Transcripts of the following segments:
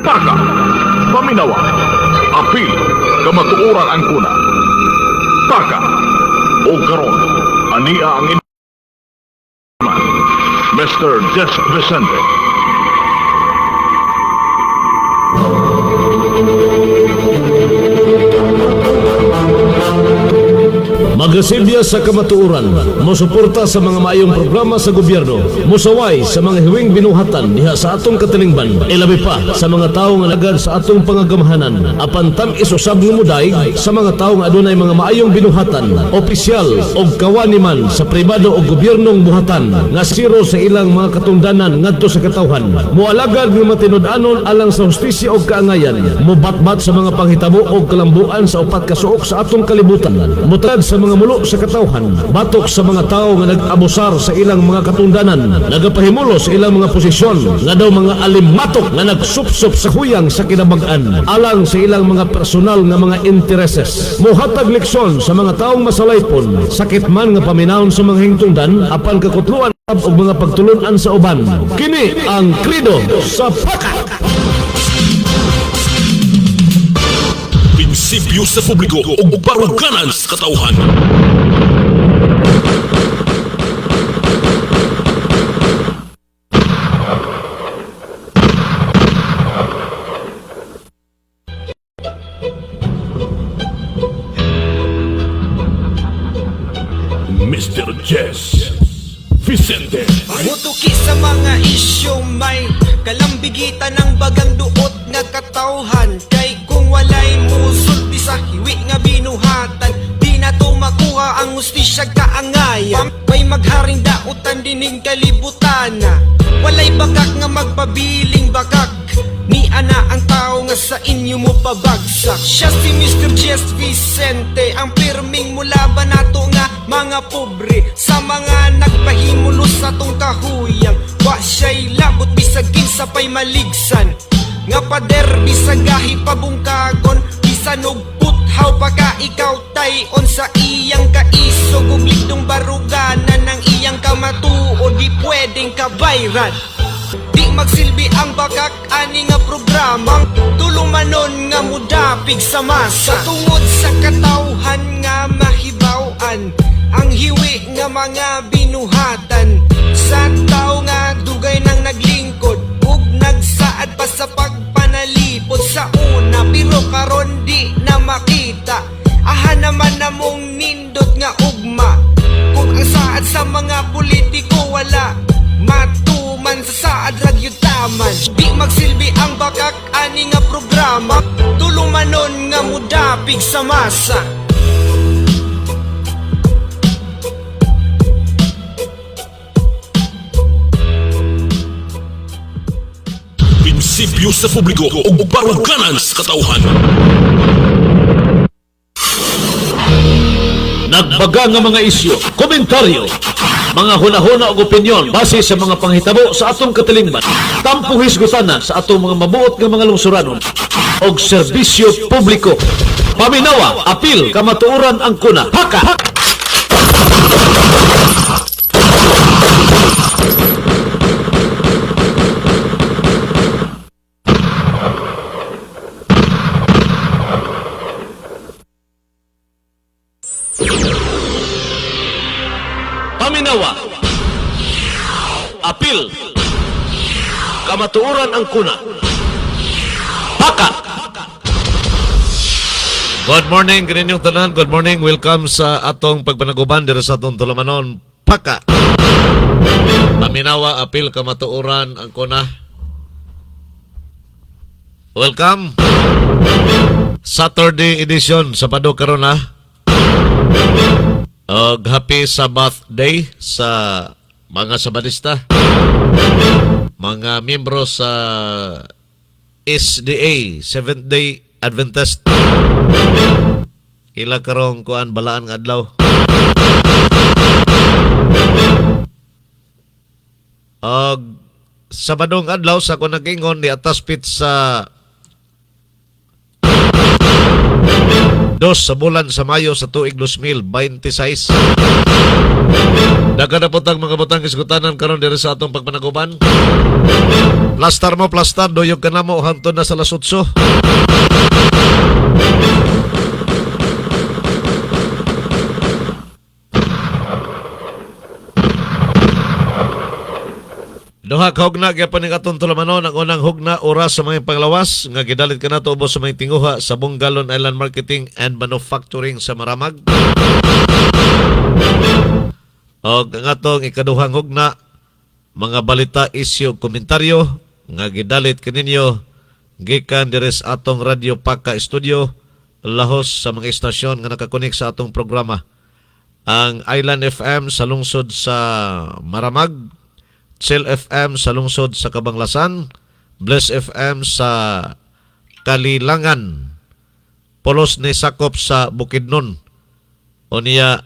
Taka, paminawa, apil, kamatuoran ang kuna. Taka, o karon, ania ang inuman, Mr. Jess Vicente. Magasilya sa kamatuoran, mosuporta sa mga maayong programa sa gobyerno, musaway sa mga hiwing binuhatan diha sa atong katilingban, ilabi pa sa mga tawo nga nagad sa atong pangagamahanan, apan tam isusab nga muday sa mga tawo nga adunay mga maayong binuhatan, opisyal o kawani man sa pribado o gobyernong buhatan nga siro sa ilang mga katungdanan ngadto sa katawhan, moalagad nga matinud-anon alang sa hustisya o kaangayan, mobatbat sa mga panghitabo o kalambuan sa upat ka suok sa atong kalibutan, mutad sa mga mulo sa katawhan, batok sa mga tao nga nag-abusar sa ilang mga katungdanan, nagapahimulo sa ilang mga posisyon, nga daw mga alimatok nga nagsupsop sa huyang sa kinabag-an, alang sa ilang mga personal nga mga intereses. Muhatag leksyon sa mga taong masalaypon, sakit man nga paminahon sa mga hingtungdan, apan kakutluan o mga pagtulunan sa uban. Kini ang Krido sa Paka! Prinsipyo sa publiko o baruganan sa katauhan. Mr. Jess Vicente. Mutuki sa mga isyong may kalambigitan ng bagang duot nga katawhan. Kay kung walay musulti sa hiwi nga binuhatan, di na to makuha ang hustisya kaangayan. May magharing dautan dining kalibutan na walay bakak nga magpabiling bakak. Ni ana ang tao nga sa inyo mo pabagsak. Siya si Mr. Jess Vicente, ang pirming mulaban nato nga mga pobre, sa mga nagpahimulos sa tong kahuyang. Wa siya'y labot bisagin sa pay maligsan, nga pader bisag gahi pabungkagon, bisan og puthaw pa ka ikaw tayon sa iyang kaisog ug ligdong baruganan ng iyang kamatuo, di pwedeng kabayran. Di magsilbi ang bakak ani nga programang tulumanon nga mudapig sa masa. Tungod sa katawhan nga mahibaw-an, ang hiwi nga mga binuhatan sa tao nga dugay nang naglingkod ug nagsaad pa sa pagpanalipod sa una, pero karon di na makita. Aha naman namong nindot nga ugma, kung ang saad sa mga politiko wala matuman sa saad ragyutaman. Di magsilbi ang bakak ani nga programa tulumanon nga mudapig sa masa. Prinsipyo sa publiko o baruganan sa katauhan. Nagbaga nga mga isyu, komentaryo, mga hunahuna o opinyon base sa mga panghitabo sa atong katilingban, tampong hisgutana sa atong mga mabuot nga mga lungsuranon o serbisyo publiko. Paminawa, apil, kamatuoran ang kuna. Haka! Paminawa, apil, kamatuoran ang kuna. Haka! Good morning, kaninyong tanan. Good morning. Welcome sa atong pagpanaguban dito sa atong tulumanon. Paka! Paminawa, apil, kamatuoran ang kuna. Welcome. Saturday edition, Sabado karon ha. Happy Sabbath Day sa mga Sabadista, mga miyembro sa SDA, Seventh Day Adventist. Ila karong kuan balaan nga adlaw. Sabadong adlaw sa ko nagingon ni atas pit sa Dos sa bulan sa Mayo sa tuig 2026. Daga na putang mga butang isgutanan karon diri sa atong pagpanaguban. Plastar mo, plastar, doyog ka na mo, hantod na sa lasutso. Duha ka hugna gyapon ning atong tulamanon. Ang unang hugna oras sa mga panglawas nga gidalit ka nato ubos sa mga tinguha sa Bungalon Island Marketing and Manufacturing sa Maramag. O ang atong ikaduhang hugna mga balita, isyu, komentaryo nga gidalit kaninyo gikan diri sa atong Radio Paka Studio lahos sa mga istasyon nga nakakonek sa atong programa. Ang Island FM sa lungsod sa Maramag, Chill FM sa lungsod sa Kabanglasan, Bless FM sa Kalilangan, Polos ni Sakop sa Bukidnon, o niya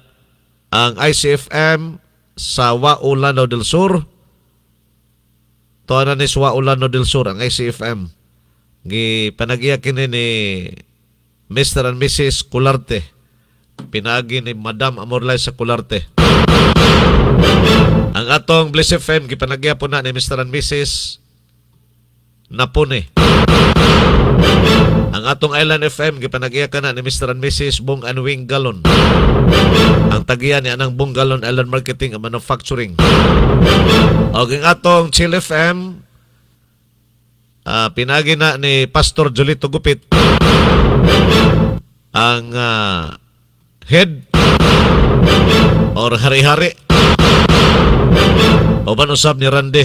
ang ICFM sa Waulano del Sur, tuwanan ni sa Waulano del Sur, ang ICFM. Panag-iya kini ni Mr. and Mrs. Cularte, pinagi ni Madam Amorlay sa Cularte. Ang atong Bliss FM gipanagya po na ni Mr. and Mrs. Napone. Ang atong Island FM gipanagya ka na ni Mr. and Mrs. Bong and Wing Galon. Ang tagiya ni anang Bong Galon Island Marketing and Manufacturing. O ang atong Chill FM pinagi na ni Pastor Jolito Gupit. Ang head or hari-hari o ban usab ni Randy.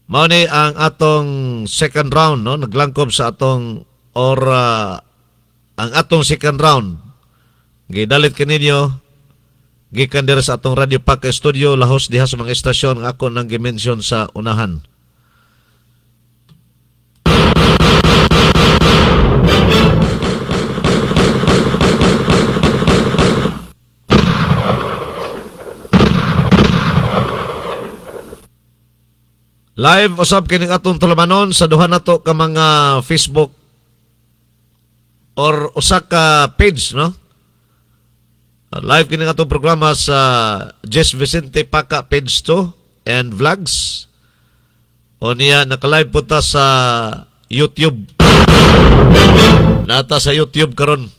Mao ni ang atong second round, no, naglangkob sa atong ang atong second round gidalit kaninyo gikan diri sa atong Radio Paka Studio lahos diha sa mga istasyon nga ako nang gimension sa unahan. Live usab kining atong tulamanon sa duha nato ka mga Facebook or usa ka page, no? Live kining atong programa sa Jess Vicente Paka page 2 and vlogs. O niya naka-live po ta sa YouTube. Nata sa YouTube karon.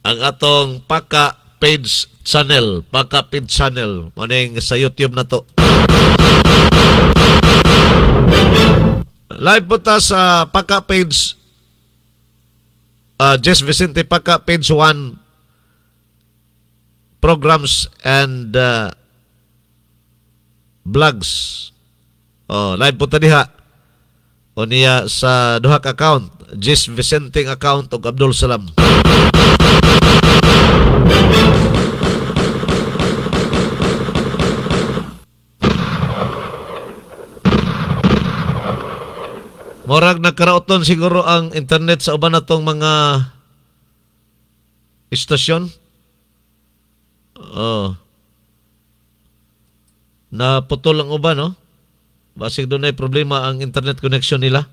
Ang atong Paka page channel, Paka page channel, maning sa YouTube na to. Live po ta sa Paka page Jess Vicente Paka page 1 programs and vlogs. Live po ta diha. O niya sa duha ka account, Jess Vicente account ug Abdul Salam. Morag nagkarauton siguro ang internet sa uban natong mga istasyon. Naputol ang uban, no? Basig doon ay problema ang internet connection nila.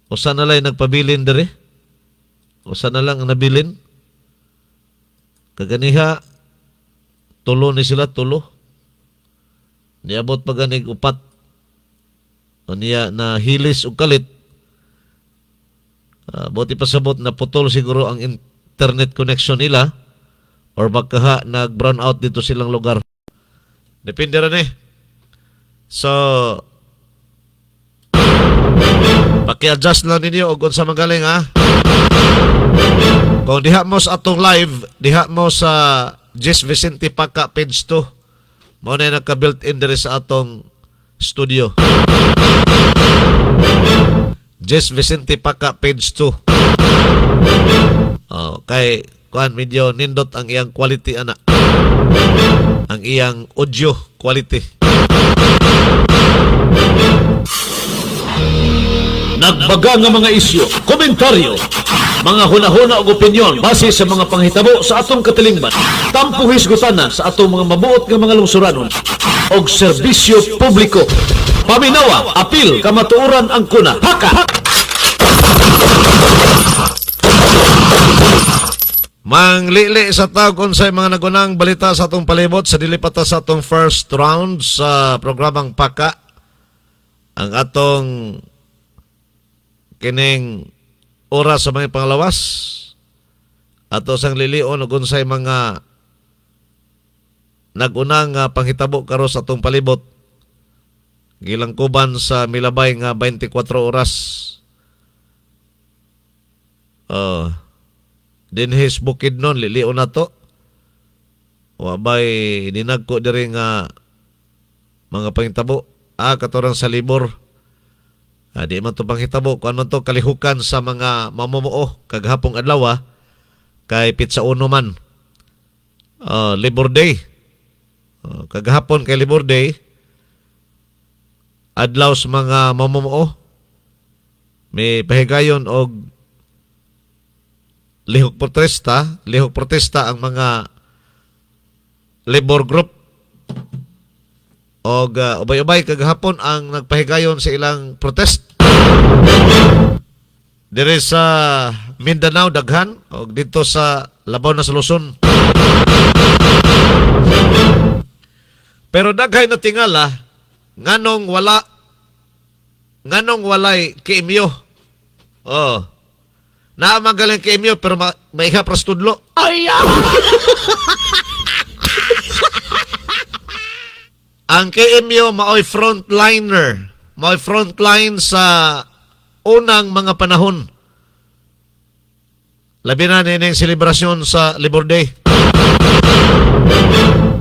Usa na lang nagpabilin dere. Usa na lang ang nabilin. Kaganiha, tulo ni sila, tulo. Niabot pa ganig upat. O niya na hilis o kalit. Buti pasabot na putol siguro ang internet connection nila or baka nag-brown out dito silang lugar. Depende rin eh. So, paki-adjust lang ninyo o kung sa magaling, ha? Kung diha mo sa atong live, diha mo sa Jess Vicente Paka page 2. Mo na naka-built-in diri sa atong studio. Jess Vicente Paka page 2. Kay kuan medyo nindot ang iyang quality ana. Ang iyang audio quality. Nagbaga nga mga isyu, komentaryo, Mga hunahuna og opinyon base sa mga panghitabo sa atong katilingban. Tampo hisgutana sa atong mga mabuot nga mga lungsuranon og serbisyo publiko. Paminawa, apil, kamatuoran ang kuna. Haka! Manglili sa tawag unsay mga nagunang balita sa atong palibot sa dilipata sa atong first round sa programang Paka. Ang atong kining oras sa mga panglawas. Ato sang lilion ug unsay mga nagunang panghitabo karon sa atong palibot. Gilangkuban sa milabay nga 24 oras. Dinhis Bukidnon liliw na to. Wabay dinagko diri nga mga panghitabo katurang sa libor. Di man to panghitabo kung ano to kalihukan sa mga mamumuo kaghapong adlaw kay Pitsa Uno man. Labor Day. Kaghapon kay Labor Day adlaw sa mga mamumuo may pahigayon og lihok protesta ang mga labor group o ubay-ubay kagahapon ang nagpahigayon sa ilang protest dire sa Mindanao daghan o dito sa Labaw na sa Luzon. Pero daghay na tingala nganong walay kiimyo. Naamagaling KMU pero may hapras tudlo. Ang KMU mao'y frontliner. Mao'y frontline sa unang mga panahon. Labi na nining selebrasyon sa Labor Day.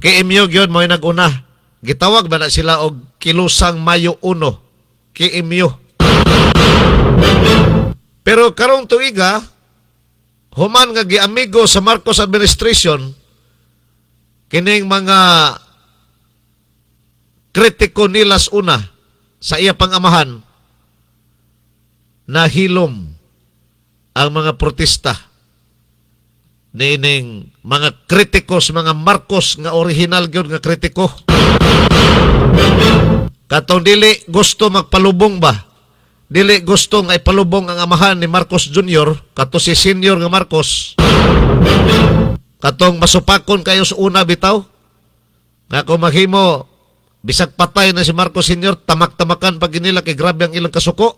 KMU gyud mao'y nag-una. Gitawag ba na sila og Kilusang Mayo 1. KMU. Pero karong tuiga, human nga giamigo sa Marcos administration, kining mga kritiko nilas una sa iya pangamahan, nahilom ang mga protesta nining mga kritikos, mga Marcos nga original gyud nga kritiko. Katong dili gusto magpalubong ba? Dili gusto nga ipalubong ang amahan ni Marcos Jr. kato si senior nga Marcos. Katong masupakon kayo sa una bitaw. Nga kung maghimo, bisag patay na si Marcos Sr. tamak-tamakan pag nila kay grabe ang ilang kasuko.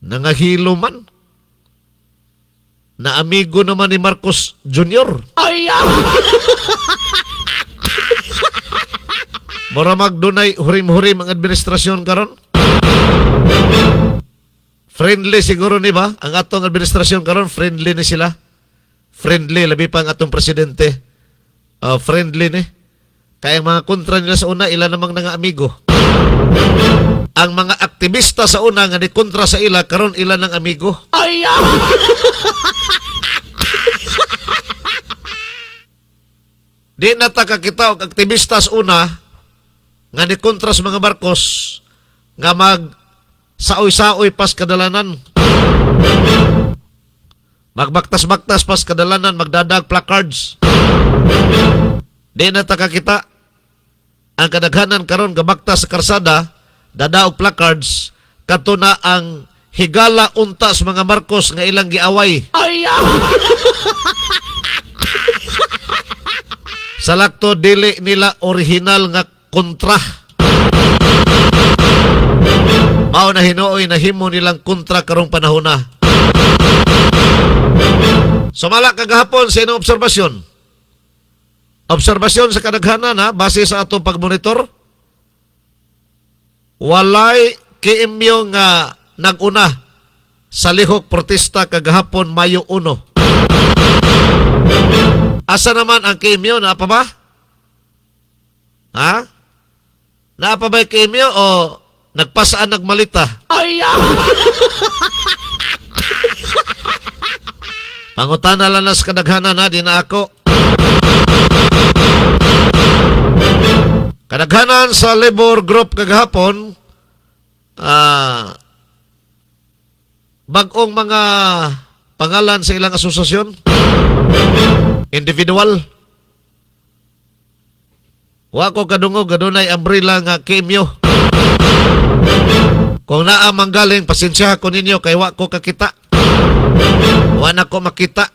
Nangahilo man. Na amigo naman ni Marcos Jr. Mura magdunay hurim-hurim ang administrasyon karon. Friendly siguro ni ba? Ang atong administrasyon karon friendly ni sila. Friendly labi pa ang atong presidente. Friendly ni. Kaya ang mga kontra nila sa una ila namang nga amigo. Ang mga aktivista sa una nga ni kontra sa ila karon ila nang amigo. Di nataka kita og aktivista sa una nga ni kontra sa mga Marcos nga mag saoy-saoy pas kadalanan. Magbaktas-baktas pas kadalanan, magdadag placards. Di na takakita ang kadaghanan karon gabaktas sa karsada, dadaog placards, kato na ang higala unta sa mga Marcos nga ilang giaway. Sa lakto dili nila original nga kontra. Mao na hinuoy na himo nilang kontra karong panahon na. Sumala kagahapon sa inyong obserbasyon. Obserbasyon sa kadaghanan base sa atong pagmonitor. Walay KMU nga nag-una sa lihok protesta kagahapon Mayo 1. Asa naman ang KMU? Naapa ba? Ha? Naapa ba yung KMU o nagpasaan nagmalita? Pangutana lang na sa kadaghanan di na ako. Kadaghanan sa labor group kagahapon bag-ong mga pangalan sa ilang asosasyon? Individual? Wa ko kadungog, gadunay umbrella nga KMU. Kung naa manggaling, pasensya ko ninyo, kay wa ko kakita. Wa na ko makita.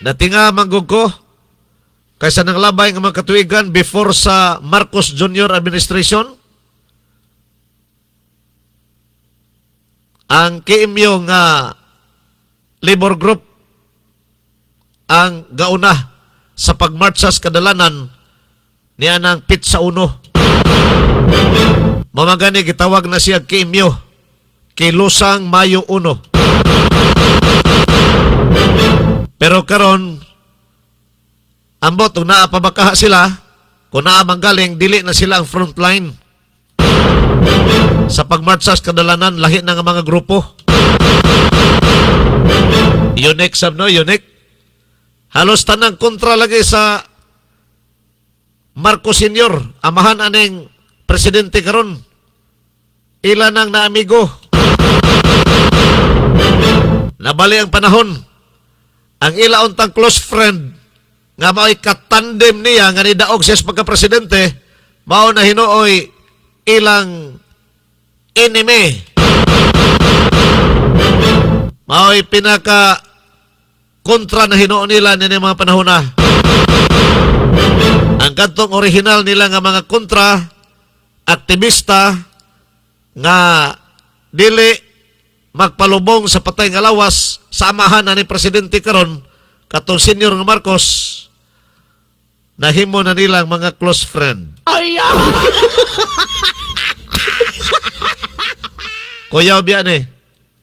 Natinga manggug ko, kaysa nang labay nga mga katuigan before sa Marcos Jr. administration, ang KMU nga labor group ang gauna sa pagmarcha sa kadalanan niya ng Pizza Uno. Mamagani gitawag na siya KMU, Kilusang Mayo 1. Pero karon ambot kung naa pabakaha sila, kung naa manggaling, dili na sila ang frontline sa pagmarcha sa kadalanan, lahi na nga mga grupo. Unique sab no, unique. Halos tanang kontra lagi sa Marcos Sr., amahan aning presidente karon. Ila nang naamigo. Nabali ang panahon. Ang ila untang close friend nga mao'y katandem niya nga nidaog siya sa pagka-presidente, mao na hinuoy ilang enemy. Mao'y pinaka kontra na hinuon nila nini mga panahon na. Ang kantong original nila nga mga kontra, aktivista nga dili magpalubong sa patay nga lawas sa amahan na ni presidente karon katong Senior nga Marcos, nahimo na nilang mga close friend. Kuya biyan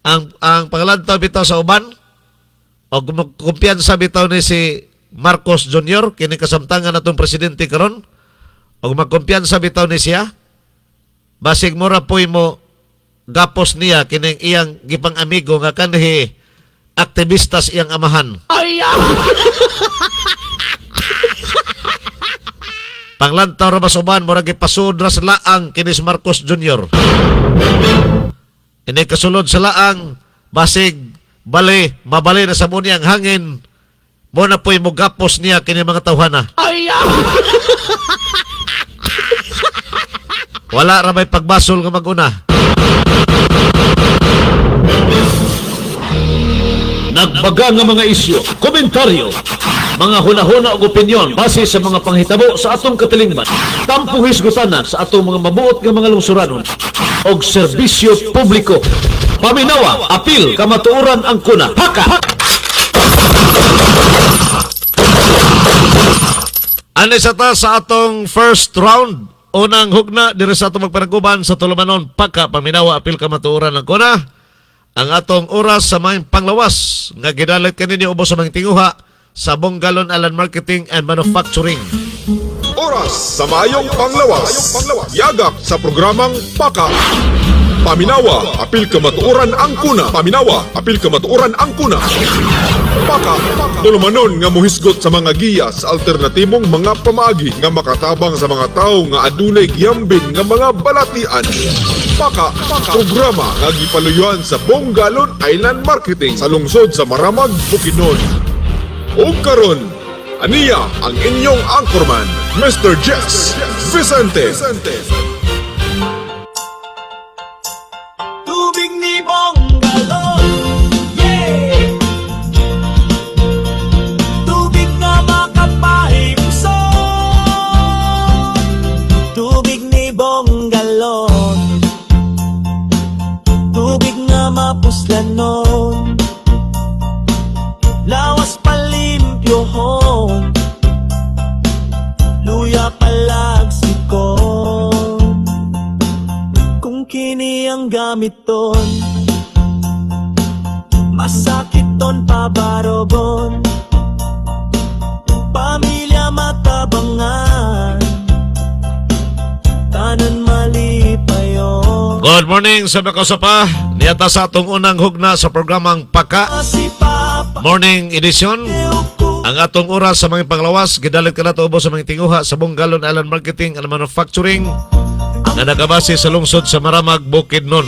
ang pangalantaw bitaw sa uban o kumpiyansa bitaw ni si Marcos Jr. kini kasamtangan natong presidente karon o magkumpiyansa bitaw ni siya basig mura poy mo gapos niya kining iyang gipang amigo nga kanhi aktivistas iyang amahan. Panglantaw ra basuban mura gipasud ra sa laang kini si Marcos Jr. Ini kasulod sa laang basig mabali na sa muni ang hangin mo na po'y mugapos niya kini mga tawhana. Wala ra may pagbasol nga maguna. Nagbaga nga mga isyu, komentaryo, mga hunahuna o opinyon base sa mga panghitabo sa atong katilingban, tampong hisgutana sa atong mga mabuot nga mga lungsuranon og serbisyo publiko. Paminawa, apil, kamatuoran ang kuna. Haka! Ano sa atong first round? Unang hugna diri sa atong magpanaguban sa tulumanon, pagka paminawa, apil, kamatuoran ang kuna. Ang atong oras sa mga panglawas nga gidalit kaninyo ubos sa mga tinguha sa Bonggalon Alan Marketing and Manufacturing. Oras sa Mayong Panglawas. Yagak sa programang Paka. Paminawa, apil kamatuoran ang kuna. Paminawa, apil kamatuoran ang kuna. Paka, tulumanon nga muhisgot sa mga giya sa alternatibong mga pamaagi nga makatabang sa mga tao nga adunay giyambin nga mga balatian. Paka, programa nga gipaluyuan sa Bonggalon Island Marketing sa lungsod sa Maramag, Bukidnon. O karon, aniya ang inyong anchorman, Mr. Jess Vicente. Tubig ni Bonggalon, yeah. Tubig na makapahimso. Tubig ni Bonggalon, tubig nga mapuslanon. Lawas palimpyohon, luya palagsikon. Kung kini ang gamiton, masakit ton pabarobon. Pamilya matabangan, tanan malipayon. Good morning sa mga kasapa. Niyata sa atong unang hugna sa programang Paka Si Papa Morning Edition. Euko, Ang atong oras sa mga panglawas, gidalit ka na to ubos sa mga tinguha sa Bonggalon Island Marketing and Manufacturing. na nagabase sa lungsod sa Maramag, Bukidnon.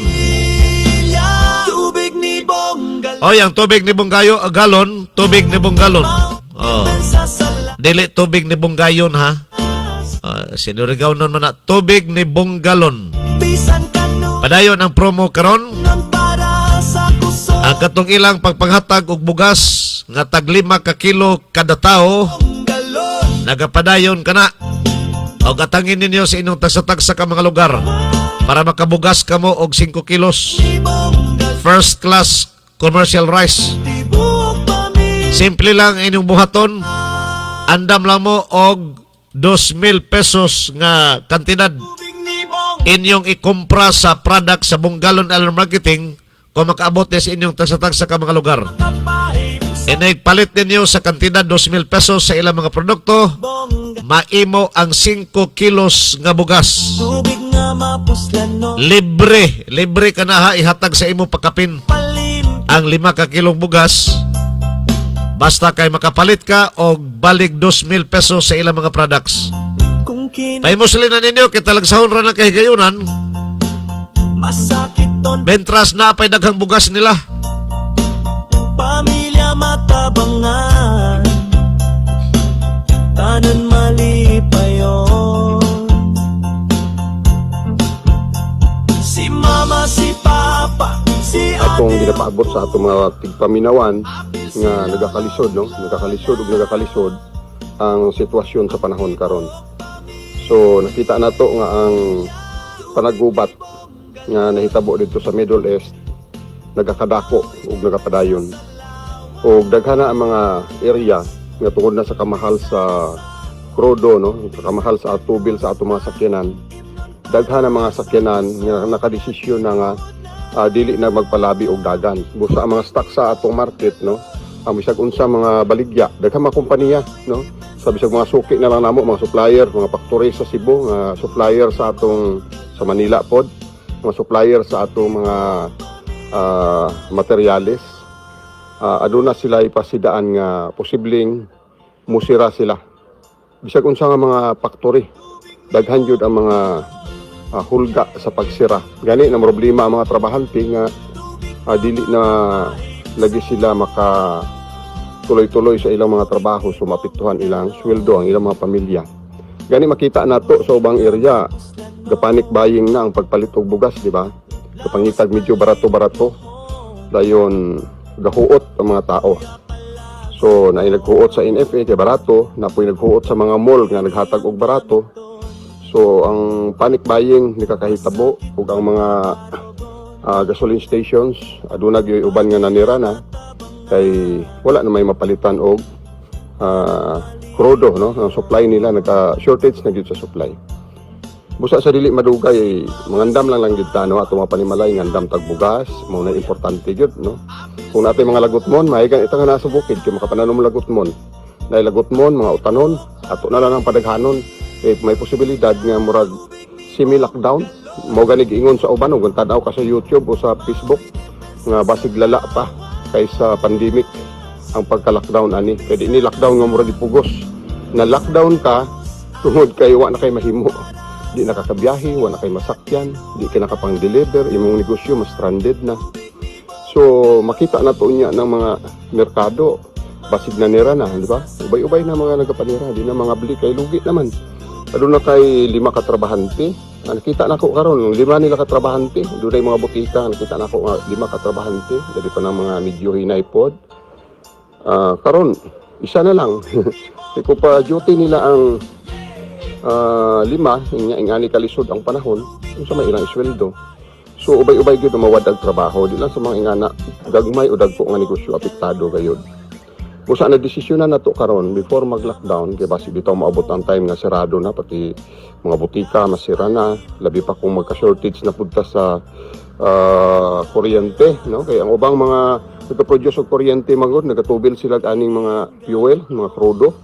Tubig ni Bonggal O, yung tubig ni Bonggayo, galon, tubig ni Bonggalon. Oh. Dili tubig ni Bonggayon, ha? Sinurigaw nun man na, tubig ni Bonggalon. Bisan kanu Padayon ang promo karon. ng para sa kusog Ang katong ilang pagpanghatag og bugas nga tag 5 ka kilo kada tawo, galon nagapadayon kana. O gatangin ninyo sa inyong tagsa-tagsa ka mga lugar para makabugas kamo og 5 kilos. ni Bonggal First class commercial rice. tibuok pamilya Simple lang inyong buhaton. Andam lang mo og 2,000 pesos nga kantidad Tubig ni Bonggal inyong ikumpra sa product sa Bonggalon Alarm Marketing kung makaabot na sa inyong tagsa-tagsa ka mga lugar. kapahim Inigpalit ninyo sa kantidad 2,000 pesos sa ilang mga produkto, Bonggal maimo ang 5 kilos nga bugas. tubig nga mapuslan no Libre ka na ha, ihatag sa imo pakapin palim ang 5 ka kilong bugas. Basta kay makapalit ka o balik 2,000 pesos sa ilang mga products. kung Tayo mo sila ninyo, kitalagsahon ra na kahigayunan, masakit ton bentras na apay daghang bugas nila. pamilya matabangan tanan mali pa yun si mama si papa si Atong ate ginapaabot sa atong mga tigpaminawan nga nagakalisod, no? Nagakalisod ang sitwasyon sa panahon karon. So nakita nato nga ang panagubat nga nahitabo dito sa Middle East nagakadako ug nagapadayon. Og daghana ang mga area nga tungod na sa kamahal sa krudo, no? Sa kamahal sa tubil sa atong mga sakyanan. Daghana ang mga sakyanan nga nakadesisyon na nga dili na magpalabi og dagan. Busa ang mga stock sa atong market, no? Ang bisag unsa mga baligya, daghang mga kompanya, no? Sa bisag mga suki na lang namo, mga supplier, mga factory sa Cebu, mga supplier sa atong sa Manila pod, mga supplier sa atong mga materyales. Aduna sila ipasidaan nga posibleng musira sila. Bisag unsa nga mga factory, daghan jud ang mga hulga sa pagsira. Gani na problema ang mga trabahante nga dili na lagi sila maka tuloy-tuloy sa ilang mga trabaho, so mapiktuhan ilang sweldo ang ilang mga pamilya. Gani makita nato sa ubang area, panic buying na ang pagpalit og bugas, di ba? Kapangitag medyo barato-barato, dayon gahuot ang mga tao. So naay naghuot sa NFA kay barato, napoy naghuot sa mga mall nga naghatag og barato. So ang panic buying ni kakahitabo ug ang mga gasoline stations aduna gyud uban nga nanira na kay wala na may mapalitan og krudo, no? Ang supply nila nagka-shortage na gyud sa supply. Busa sa dili madugay mangandam lang gyud ta, no? Ato mga panimalay ngandam tag bugas mao na importante gyud, no? Kung natay mga lagutmon mahigan ita nga nasa bukid kay makapananom lagutmon. Nay lagutmon mga utanon ato na lang ang padaghanon. May posibilidad nga murag semi-lockdown. Mao gani giingon sa uban ug tanaw ka sa YouTube o sa Facebook nga basig lala pa kaysa pandemic ang pagka-lockdown ani. Kay di ni lockdown nga murag dipugos. Na lockdown ka tungod kay wa na kay mahimo. Di nakakabiyahe, wa na kay masakyan, di ka nakapang-deliver, imong negosyo mas stranded na. So makita na to niya ng mga merkado basig na nira na, di ba? Ubay-ubay na mga nagapanira, di na mga bili kay lugi naman. Ano na kay 5 katrabahante. Nakita na ko karon 5 nila katrabahante. Dunay mga butika, nakita na ko 5 katrabahante. Dali pa ng mga medyo hinay pod. Karon isa na lang. Iko pa duty nila ang 5 ingani kalisod ang panahon. Unsa may ilang sweldo. So ubay-ubay gyud mawad ang trabaho. Di lang sa mga ingana gagmay o dagko nga negosyo apektado gayud. Busa na desisyon na to karon before mag-lockdown kay basi bitaw maabot ang time nga sirado na pati mga butika masira na, labi pa kung magka-shortage na pudta sa kuryente, no? Kaya ang ubang mga nagpo-produce og kuryente magod nagatubil sila aning mga fuel, mga krudo.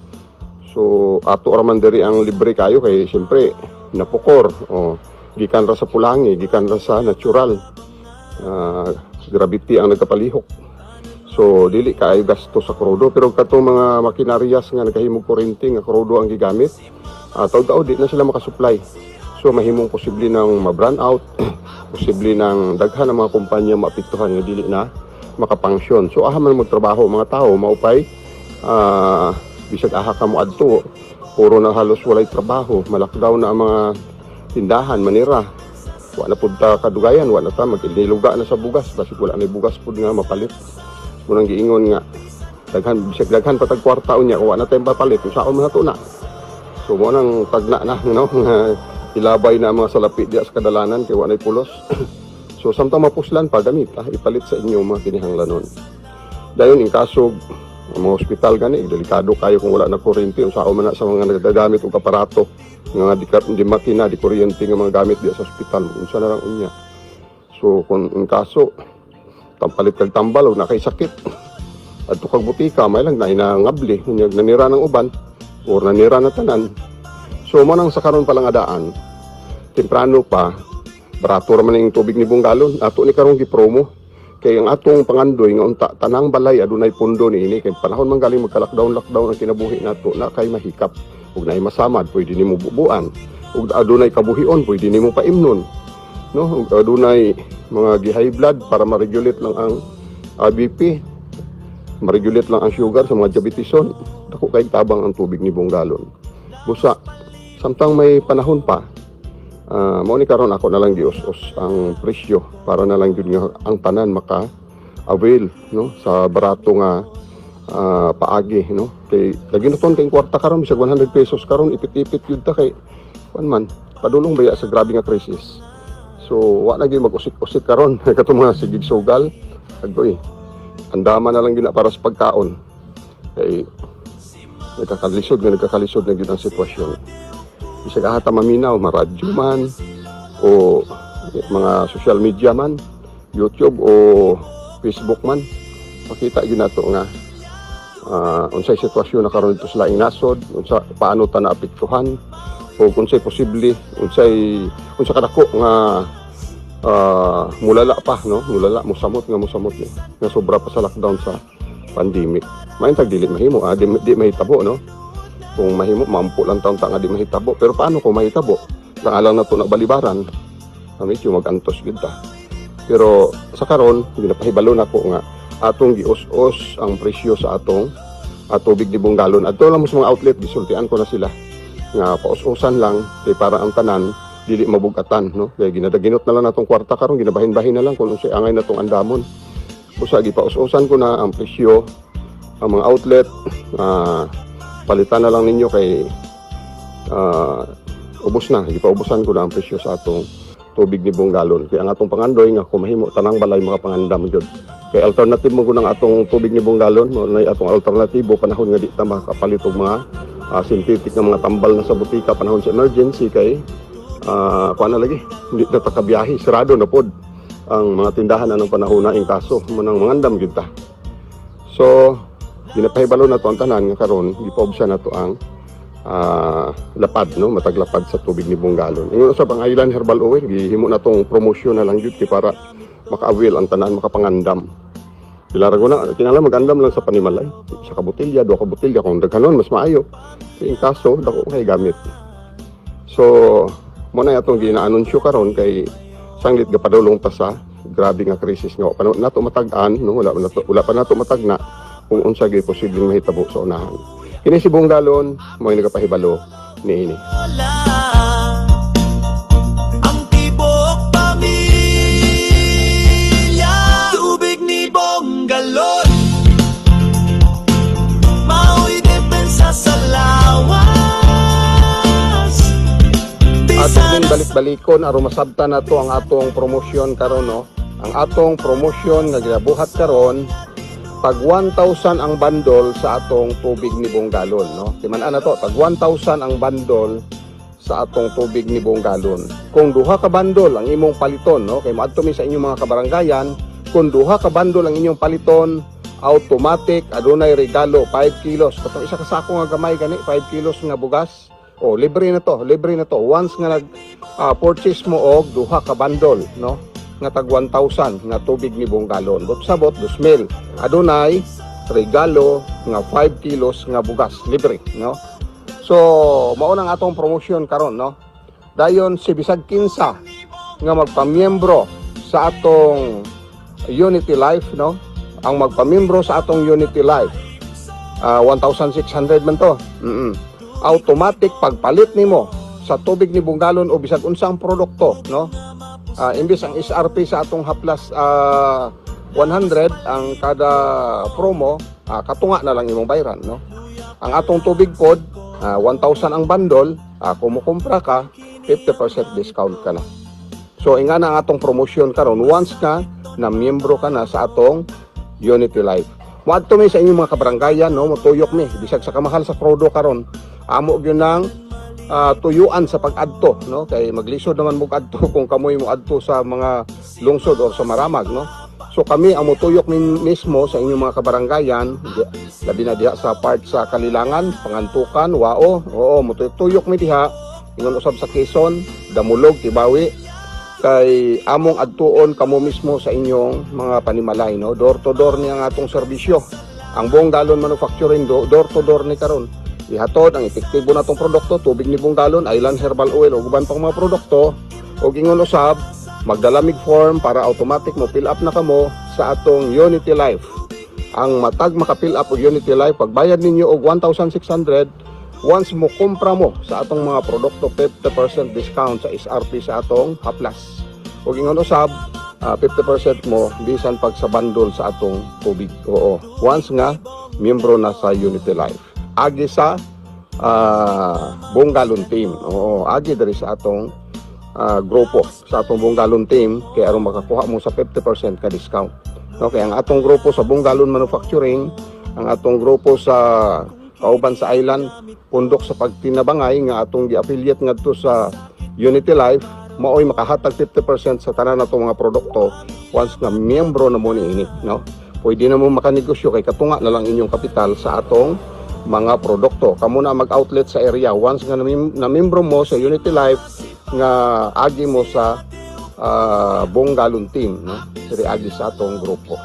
So ato ra man diri ang libre kayo kay siyempre napukor gikan ra sa pulangi, gikan ra sa natural. Gravity ang nagkapalihok. So dili kaayo gasto sa krudo pero kato mga makinaryas nga nagahimog kuryente nga krudo ang gigamit taud-taud di na sila makasupply. So mahimong posible nang ma-brand out, posible nang daghan ng mga kumpanya maapektuhan nga dili na makapangsyon. So aha man mo trabaho mga tao maupay bisag aha ka mo adto, puro na halos walay trabaho, ma-lockdown na ang mga tindahan, manira. Wa na pud ta kadugayan, wa na ta magililuga na sa bugas, basig wala na bugas pud nga mapalit. Munang giingon nga bisag daghan patag kwarta unya, wa na tayong papalit, usaon man nato na. So mo nang tagna na ilabay na mga salapi diya sa kadalanan kay wa nay pulos. So samtang mapuslan pa gamit ipalit sa inyo mga kinahanglanon. Dayon in kaso mga ospital gani delikado kayo kung wala na kuryente, usaon man na sa mga nagagamit og aparato nga di makina di kuryente nga mga gamit diya sa ospital, unsa na lang unya. So kung in kaso tampalit kag tambal o nakay sakit adto kag butika may lang na inangabli unya nanira ng uban or nanira na tanan. So mo nang sa karon pa lang adaan, temprano pa, barato ra man ning tubig ni Bunggalon, ato ni karong gi-promo. Kay ang atong pangandoy nga unta tanang balay adunay pundo niini kay panahon man galing magka-lockdown ang kinabuhi nato na kay mahikap. Ug naay masamad pwede nimo bubuan. Ug adunay kabuhion pwede nimo paimnon. No, ug adunay mga gi-high blood para ma-regulate lang ang BP, ma-regulate lang ang sugar sa mga diabetison. Dako kay tabang ang tubig ni Bunggalon. Busa samtang may panahon pa, mao ni karon ako na lang gius-us ang presyo para na lang gyud nga ang tanan maka-avail no sa barato nga paagi no. Kay lagi naton kay kwarta karon bisag 100 pesos karon ipit-ipit gyud ta kay kuan man padulong baya sa grabe nga krisis. So wa na gyud mag-usit-usit karon katong mga sigig sugal agboy. Andaman na lang gyud na para sa pagkaon. Kay nagkakalisod na gyud ang sitwasyon. Bisag ahata maminaw, maradyo man, o mga social media man, YouTube o Facebook man, makita yun nato nga unsay sitwasyon na karon dito sa laing nasod, unsa paano ta naapektuhan, o unsay posible, unsa kadako nga mulala pa, no? Mulala, musamot ni, nga sobra pa sa lockdown sa pandemic. Main tag dili mahimo, di mahitabo, no? Kung mahimo, mampu lang taon nga di mahitabo. Pero paano kung mahitabo? Lang na ito na balibaran, medyo mag-antos gid ta. Pero sa karon, ginapahibalo na ko nga atong gius-os ang presyo sa atong tubig ni Bunggalon. Adto lang mo sa mga outlet, gisultian ko na sila nga paus-usan lang kay para ang tanan dili mabugatan, no? Kaya ginadaginot na lang natong kwarta karon, ginabahin-bahin na lang kung unsay angay natong andamon. Usa gipaus-usan ko na ang presyo, ang mga outlet palitan na lang ninyo kay ubos na, ipaubusan ko na ang presyo sa atong tubig ni Bunggalon. Kaya ang atong pangandoy nga kung mahimo tanang balay mga pangandam jud. Kay alternative mo ng atong tubig ni Bunggalon, mo na atong alternatibo panahon nga di ta makapalit og mga synthetic nga mga tambal na sa butika panahon sa emergency kay kuan na lagi, hindi na ta kabiyahe, sirado na pod ang mga tindahan anong panahon na in kaso mo nang mangandam jud ta. So ginapahibalo na to ang tanan nga karon gipaubsan na to ang lapad, no, mataglapad sa tubig ni Bunggalon. Ingon sa pang Island Herbal Oil gihimo na tong promosyon na lang jud para maka-avail ang tanan, makapangandam. Dilarago na kinala magandam lang sa panimalay, sa kabutilya, duha ka butilya kung daghanon mas maayo. In kaso dako kay gamit. So mo na atong ginaanunsyo karon kay sanglit gapadulong ta sa grabe nga krisis nga pa nato matag-an, no, wala pa nato matagna kung unsa gyud posibleng mahitabo sa unahan. Kini si Bunggalon mo nagapahibalo niini. Ang tibok pamilya, tubig ni Bunggalon, mao'y depensa sa lawas. Atong balik-balikon aron masabtan nato ang atong promosyon karon, no. Ang atong promosyon nga ginabuhat karon tag 1,000 ang bundle sa atong tubig ni Bunggalon, no? Timan-an na to, tag 1,000 ang bundle sa atong tubig ni Bunggalon. Kung duha ka bundle ang imong paliton, no? Kay maadto mi sa inyong mga kabaranggayan, kung duha ka bundle ang inyong paliton, automatic adunay regalo 5 kilos. Katong isa ka sako nga gamay gani, 5 kilos nga bugas. Oh, libre na to, libre na to. Once nga nag purchase mo og duha ka bundle, no? Nga tag 1,000 nga tubig ni Bunggalon. Bot sabot 2,000. Adunay regalo nga 5 kilos nga bugas libre, no? So mao nang atong promosyon karon, no? dayon si bisag kinsa nga magpamiyembro sa atong Unity Life, no? Ang magpamiyembro sa atong Unity Life, 1,600 man to. Automatic pagpalit nimo sa tubig ni Bungalon o bisag unsang produkto, no? Imbis ang SRP sa atong haplas 100 ang kada promo, katunga na lang imong bayran, no? Ang atong tubig pod 1,000 ang bundle, kumukumpra ka 50% discount ka na. So inga na ang atong promotion karon once ka na miyembro ka na sa atong Unity Life. Moadto mi sa inyong mga kabaranggayan, no, motuyok mi bisag sa kamahal sa krodo karon. Amo gyud nang tuyuan sa pag-adto, no, kay maglisod naman mo adto kung kamoy mo adto sa mga lungsod or sa maramag, no. So kami ang motuyok mismo sa inyong mga kabaranggayan, labi na diha sa part sa Kalilangan, Pangantukan, Wao. Oo, motuyok mi diha ingon usab sa Quezon, Damulog, Tibawi, kay among adtuon kamo mismo sa inyong mga panimalay, no. Door to door ni ang atong serbisyo. Ang buong galon manufacturing door to door ni karon. Ihatod ang epektibo natong produkto, tubig ni buong galon, Island Herbal Oil ug uban pang mga produkto, ug ingon usab magdala mig form para automatic mo fill up na kamo sa atong Unity Life. Ang matag maka-fill up og Unity Life, pagbayad ninyo og 1,600, once mo kumpra mo sa atong mga produkto, 50% discount sa SRP sa atong haplas. Ug ingon usab 50% mo bisan pag sa bundle sa atong tubig. Oo, once nga miyembro na sa Unity Life. Agi sa buong galon team. Oo, agi diri sa atong grupo, sa atong buong galon team, kay aron makakuha mo sa 50% ka discount. Okay, ang atong grupo sa buong galon manufacturing, ang atong grupo sa Kauban sa Island, pundok sa pagtinabangay nga atong gi-affiliate ngadto sa Unity Life, maoy makahatag 50% sa tanan natong mga produkto once na miyembro na mo niini, no? Pwede na mo makanegosyo kay katunga na lang inyong kapital sa atong mga produkto. Kamo na mag-outlet sa area once nga na miyembro mo sa Unity Life nga agi mo sa buong galon team, no? Diri agi sa atong grupo.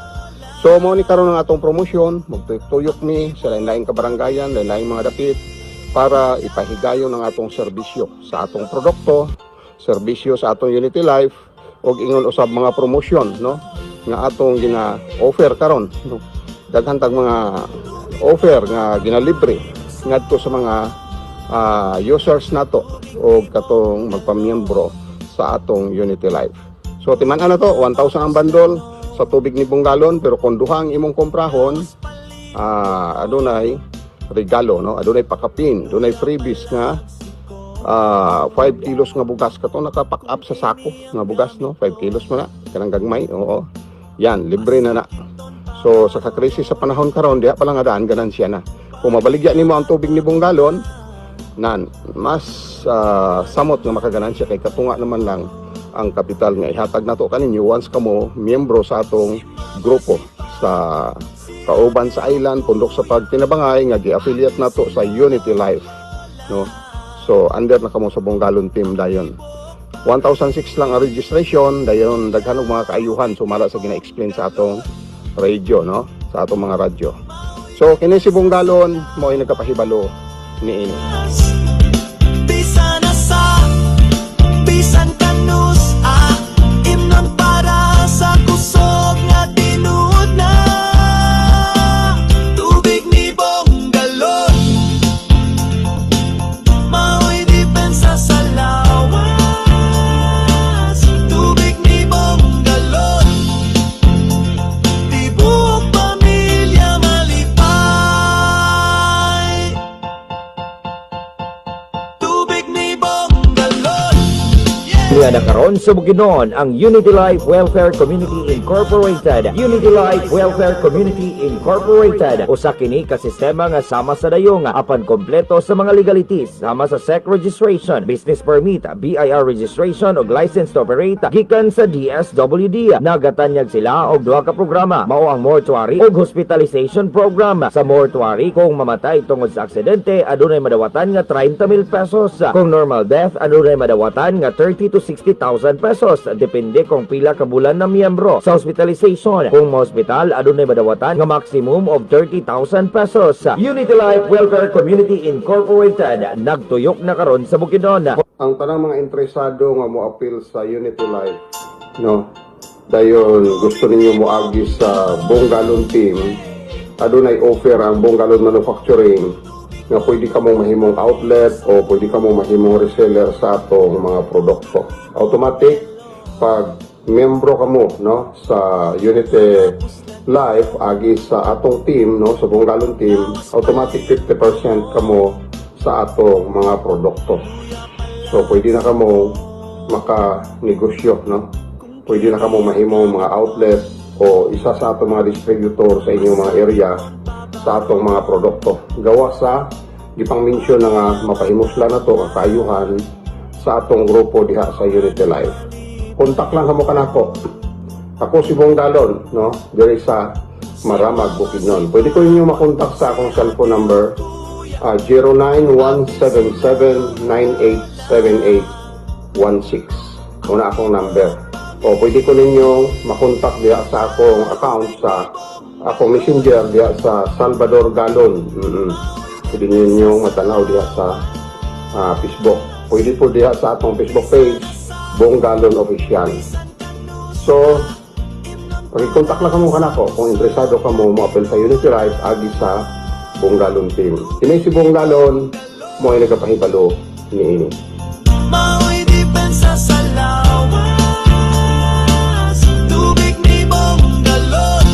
So mo ni karon ang atong promotion, magtuyok mi sa lain-laing kabaranggayan, lain-laing mga dapit para ipahigayon ang atong serbisyo sa atong produkto, serbisyo sa atong Unity Life, ug ingon usab mga promotion, no, nga atong gina-offer karon, no? Daghan tag mga offer nga ginalibre ngadto sa mga users nato o katong magpamiyembro sa atong Unity Life. So timan-an na to, 1,000 ang bundle sa tubig ni Bungalon, pero kung duha ang imong komprahon, adunay regalo, no? Adunay pakapin, adunay freebies nga 5 kilos nga bugas kato naka-pack up sa sako nga bugas, no? 5 kilos mo na kanang gagmay. Oo, yan libre na na. So sa kakrisis sa panahon karon, diha pa lang adaan ganansya na. Kung mabaligya nimo ang tubig ni Bungalon, nan mas samot nga makaganansya kay katunga naman lang ang kapital nga ihatag nato kaninyo once kamo miyembro sa atong grupo sa Kauban sa Island, pundok sa pagtinabangay nga gi-affiliate nato sa Unity Life, no. So under na kamo sa Bungalon team dayon. 1,006 lang ang registration, dayon daghan og mga kaayuhan sumala sa gina-explain sa atong radio, no, sa atong mga radyo. So kini si Bungalon mo ay nagkapahibalo niini. Bisan asa, bisan kanus, imnon para sa kusog nga tinuod na tubig ni Bungalon, mao'y depensa sa lawas. Tubig ni Bungalon, di buong pamilya malipay. Tubig ni Bungalon, Nga nakaroon sa Bukidnon ang Unity Life Welfare Community Incorporated. Unity Life Welfare Community Incorporated usa kini ka sistema nga sama sa dayong apan kompleto sa mga legalities sama sa SEC registration, business permit, BIR registration ug license to operate gikan sa DSWD. Nagatanyag sila og duha ka programa, mao ang mortuary ug hospitalization program. Sa mortuary, kung mamatay tungod sa aksidente, adunay madawatan nga 30,000 pesos. Kung normal death, adunay madawatan nga 30 to 60,000 30,000 pesos. Depende kung pila ka bulan na miyembro. Sa hospitalization, kung ma-hospital, adunay madawatan nga maximum of 30,000 pesos. Unity Life Welfare Community Incorporated, nagtuyok na karon sa Bukidnon. Ang tanang mga interesado nga mo appeal sa Unity Life, no? Dayon gusto ninyo mo agi sa Bonggalon team, adunay offer ang Bonggalon Manufacturing nga pwede ka mong mahimong outlet o pwede ka mong mahimong reseller sa atong mga produkto. Automatic pag membro ka mo, no, sa Unity Life agi sa atong team, no, sa Bonggalon team, automatic 50% ka mo sa atong mga produkto. So pwede na ka mo maka-negosyo, no? Pwede na ka mo mahimong mga outlet o isa sa atong mga distributor sa inyong mga area sa atong mga produkto. Gawa sa gipang-mention na nga mapahimusla na to ang kaayuhan sa atong grupo diha sa Unity Life. Kontak lang kamo kanako. Ako si Bonggalon, no? Diri sa Maramag, Bukidnon. Pwede ko ninyo makontak sa akong cellphone number 09177987816. Una akong number. O pwede ko ninyo makontak diha sa akong account sa akong messenger diha sa Salvador Galon. Pwede ninyo matanaw diha sa Facebook. Pwede po diha sa atong Facebook page, Bonggalon Official. So, pag-contact lang kamo kanako kung interesado ka mo mo-appel sa Unity Life agi sa Bonggalon team. Kini si Bonggalon mo ay nagapahibalo niini. Mao'y depensa sa lawas, tubig ni Bonggalon,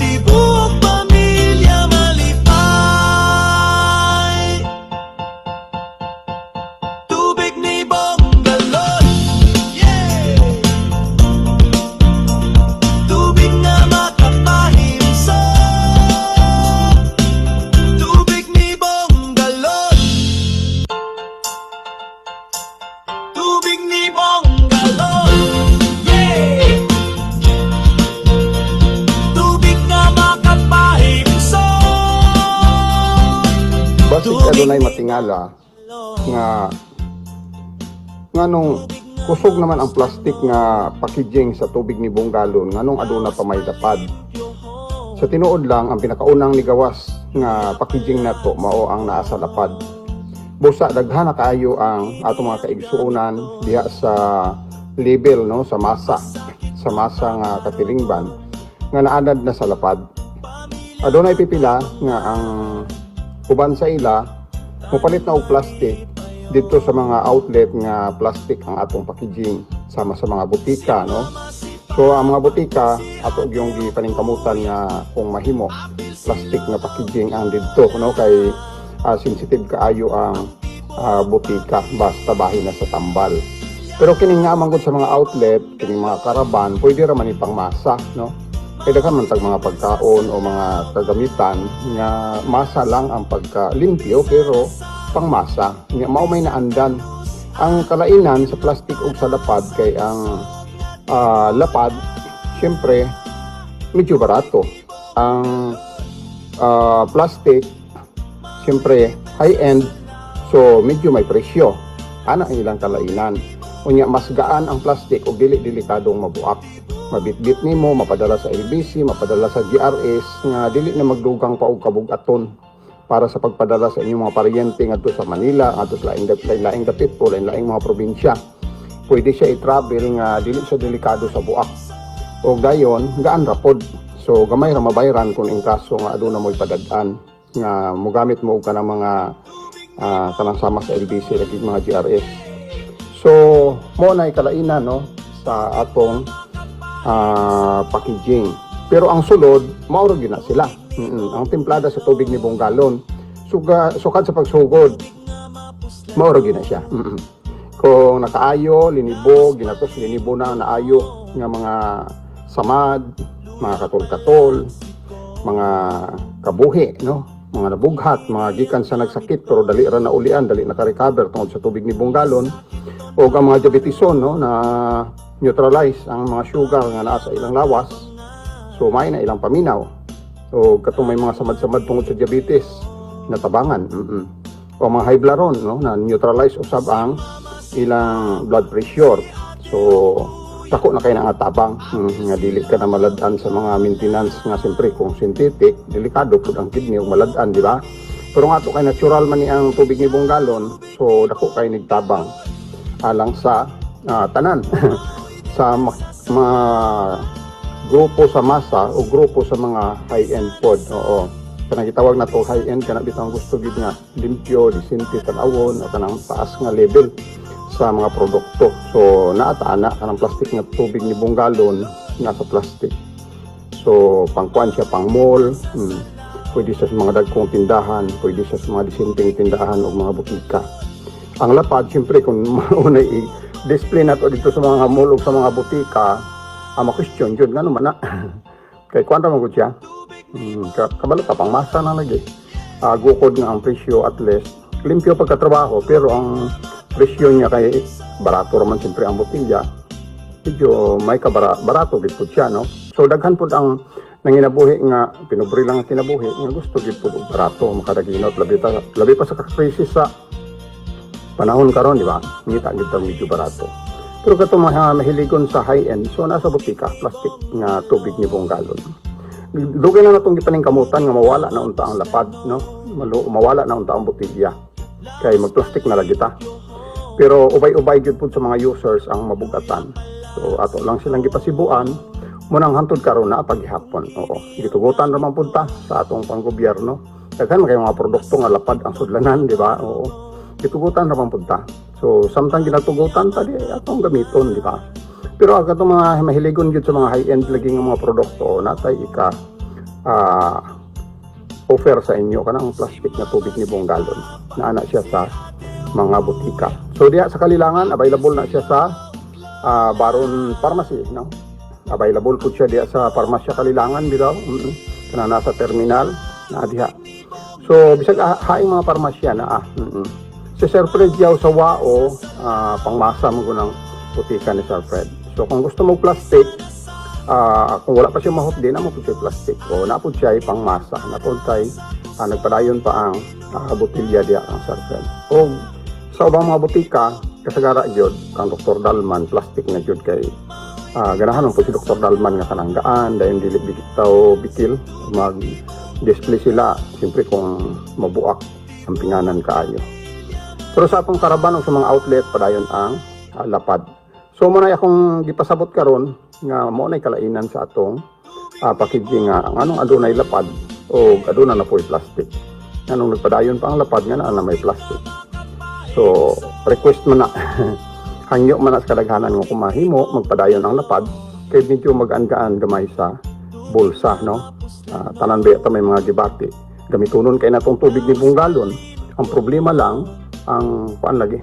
di buong pamilya malipay. Tubig ni Bonggalon, yeah. Tubig na makapahimso, tubig ni Bonggalon. Tubig ni Bonggalon, yeah. Tubig na makapahimso. Basig adunay matingala nga nganong kusog naman ang plastic nga packaging sa tubig ni Bonggalon nganong aduna pa may lapad. Sa tinuod lang ang pinakaunang nigawas nga packaging nato mao ang naa sa lapad. Busa daghan na kaayo ang atong mga kaigsuonan diha sa label, no, sa masa nga katilingban nga naanad na sa lapad. Adunay pipila nga ang uban sa ila mopalit na og plastic dito sa mga outlet nga plastic ang atong packaging sama sa mga butika, no. So ang mga butika ato gyung gipaningkamutan nga kung mahimo plastic na packaging ang didto, no, kay sensitive kaayo ang butika basta bahin na sa tambal. Pero kining nga manggod sa mga outlet, kining mga karaban, pwede ra man ipang masa, no. Kaya ka man tag mga pagkaon o mga kagamitan nga masa lang ang pagkalimpyo pero pang masa nga mao may naandan. Ang kalainan sa plastic ug sa lapad kay ang lapad syempre medyo barato. Ang plastic syempre high-end, so medyo may presyo. Ana ang ilang kalainan. Unya mas gaan ang plastic ug dili delikadong mabuak. Mabitbit nimo, mapadala sa LBC, mapadala sa GRS nga dili na magdugang pa og kabugaton para sa pagpadala sa inyong mga paryente ngadto sa Manila, ngadto sa laing dapit po, laing mga probinsya. Pwede siya i-travel nga dili siya delikado sa buak. O dayon, gaan ra pod. So gamay ra mabayran kung in kaso nga aduna mo'y padad-an nga mogamit mo og kanang mga kanang sama sa LBC lagi mga GRS. So mo na kalainan, no, sa atong packaging. Pero ang sulod mao ra gina sila. Ang timplada sa tubig ni Bonggalon sukad sa pagsugod mao ra gina siya. Kung nakaayo linibo ginatos linibo na naayo nga mga samad, mga katol-katol, mga kabuhi, no, mga nabughat, mga gikan sa nagsakit pero dali ra na ulian, dali naka-recover tungod sa tubig ni Bonggalon, o ang mga diabetison, no, na neutralize ang mga sugar nga naa sa ilang lawas, so may na ilang paminaw, o katong may mga samad-samad tungod sa diabetes natabangan. O mga high blood, no, na neutralize usab ang ilang blood pressure. So dako na kay nga tabang nga dili ka na malad-an sa mga maintenance nga siyempre kung synthetic delikado pud ang kidney ug malad-an, di ba? Pero nga to kay natural man ni ang tubig ni Bonggalon, so dako kay nigtabang alang sa tanan sa mga grupo sa masa o grupo sa mga high-end pod. Oo. Kanang gitawag na to high-end kana bitang gusto gid nga limpyo, disente tan-awon at kanang taas nga level sa mga produkto. So naata na kanang plastic nga tubig ni Bonggalon nasa plastic. So pangkuan siya pang mall, pwede siya sa mga dagkong tindahan, pwede siya sa mga disenteng tindahan o mga butika. Ang lapad siyempre kung mauna i-display na to dito sa mga mall o sa mga butika, ma-question yun, nga naman na. Kaya kuwan naman ko siya. Kabalo ka, pang masa na lagi. Gukod nga ang presyo at least. Limpyo pagkatrabaho, pero ang presyo niya kay barato raman siyempre ang botilya. Medyo may barato gito siya, no? So daghan po ang nanginabuhi nga, pinubri lang ang kinabuhi, nga gusto gito barato, makadaginot, labi pa sa krisis sa panahon karon, di ba? Ngita gito medyo barato. Pero kato mahiligon sa high-end, so nasa butika, plastic nga tubig ni Bonggalon. Dugay na natong gipaningkamutan nga mawala na unta ang lapad, no? Mawala na unta ang botilya. Kay magplastic na lagi ta. Pero ubay-ubay gyud pud sa mga users ang mabugatan. So ato lang silang gipasibuan, munang hantod karon na paghihapon. Oo, gitugutan ra man pud ta sa atong panggobyerno. Daghan kay mga produkto nga lapad ang sudlanan, di ba? Oo. Gitugutan ra man pud ta. So, samtang ginatugutan ta di atong gamiton, di ba? Pero ang katong mga mahiligon gyud sa mga high-end lagi nga mga produkto, natay ika offer sa inyo kanang plastic na tubig ni Bonggalon. Naana siya sa mga butika. So diha sa Kalilangan available na siya sa Baron Pharmacy, no? Available po siya diha sa Parmasya Kalilangan bitaw. Kana nasa terminal na diha. So bisag haing mga parmasya na si Sir Fred yaw sa WAO, pangmasa mo ng butika ni Sir Fred. So kung gusto mo plastic, kung wala pa siya mahot din, mo po siya plastic. O napod siya ay pangmasa. Napod siya nagpadayon pa ang botilya diya ang Sir Fred. O sa ubang mga butika, kasagara yun, kang Dr. Dalman, plastic na yun kay ganahan po si Dr. Dalman nga kananggaan, dahil dili bitaw bikil, mag-display sila, siyempre kung mabuak ang pinganan kaayo. Pero sa atong karaban o sa mga outlet, padayon ang lapad. So muna akong gipasabot karon nga mo na kalainan sa atong packaging nga ang anong adunay lapad o aduna na po plastic. Anong nagpadayon pa ang lapad nga na may plastic. So request man na hangyo man na sa kadaghanan nga kumahimo magpadayon ang lapad kay medyo mag-aan gamay sa bulsa, no? Tanan ba ito may mga gibati. Gamitunon kay natong tubig ni Bonggalon. Ang problema lang ang lagi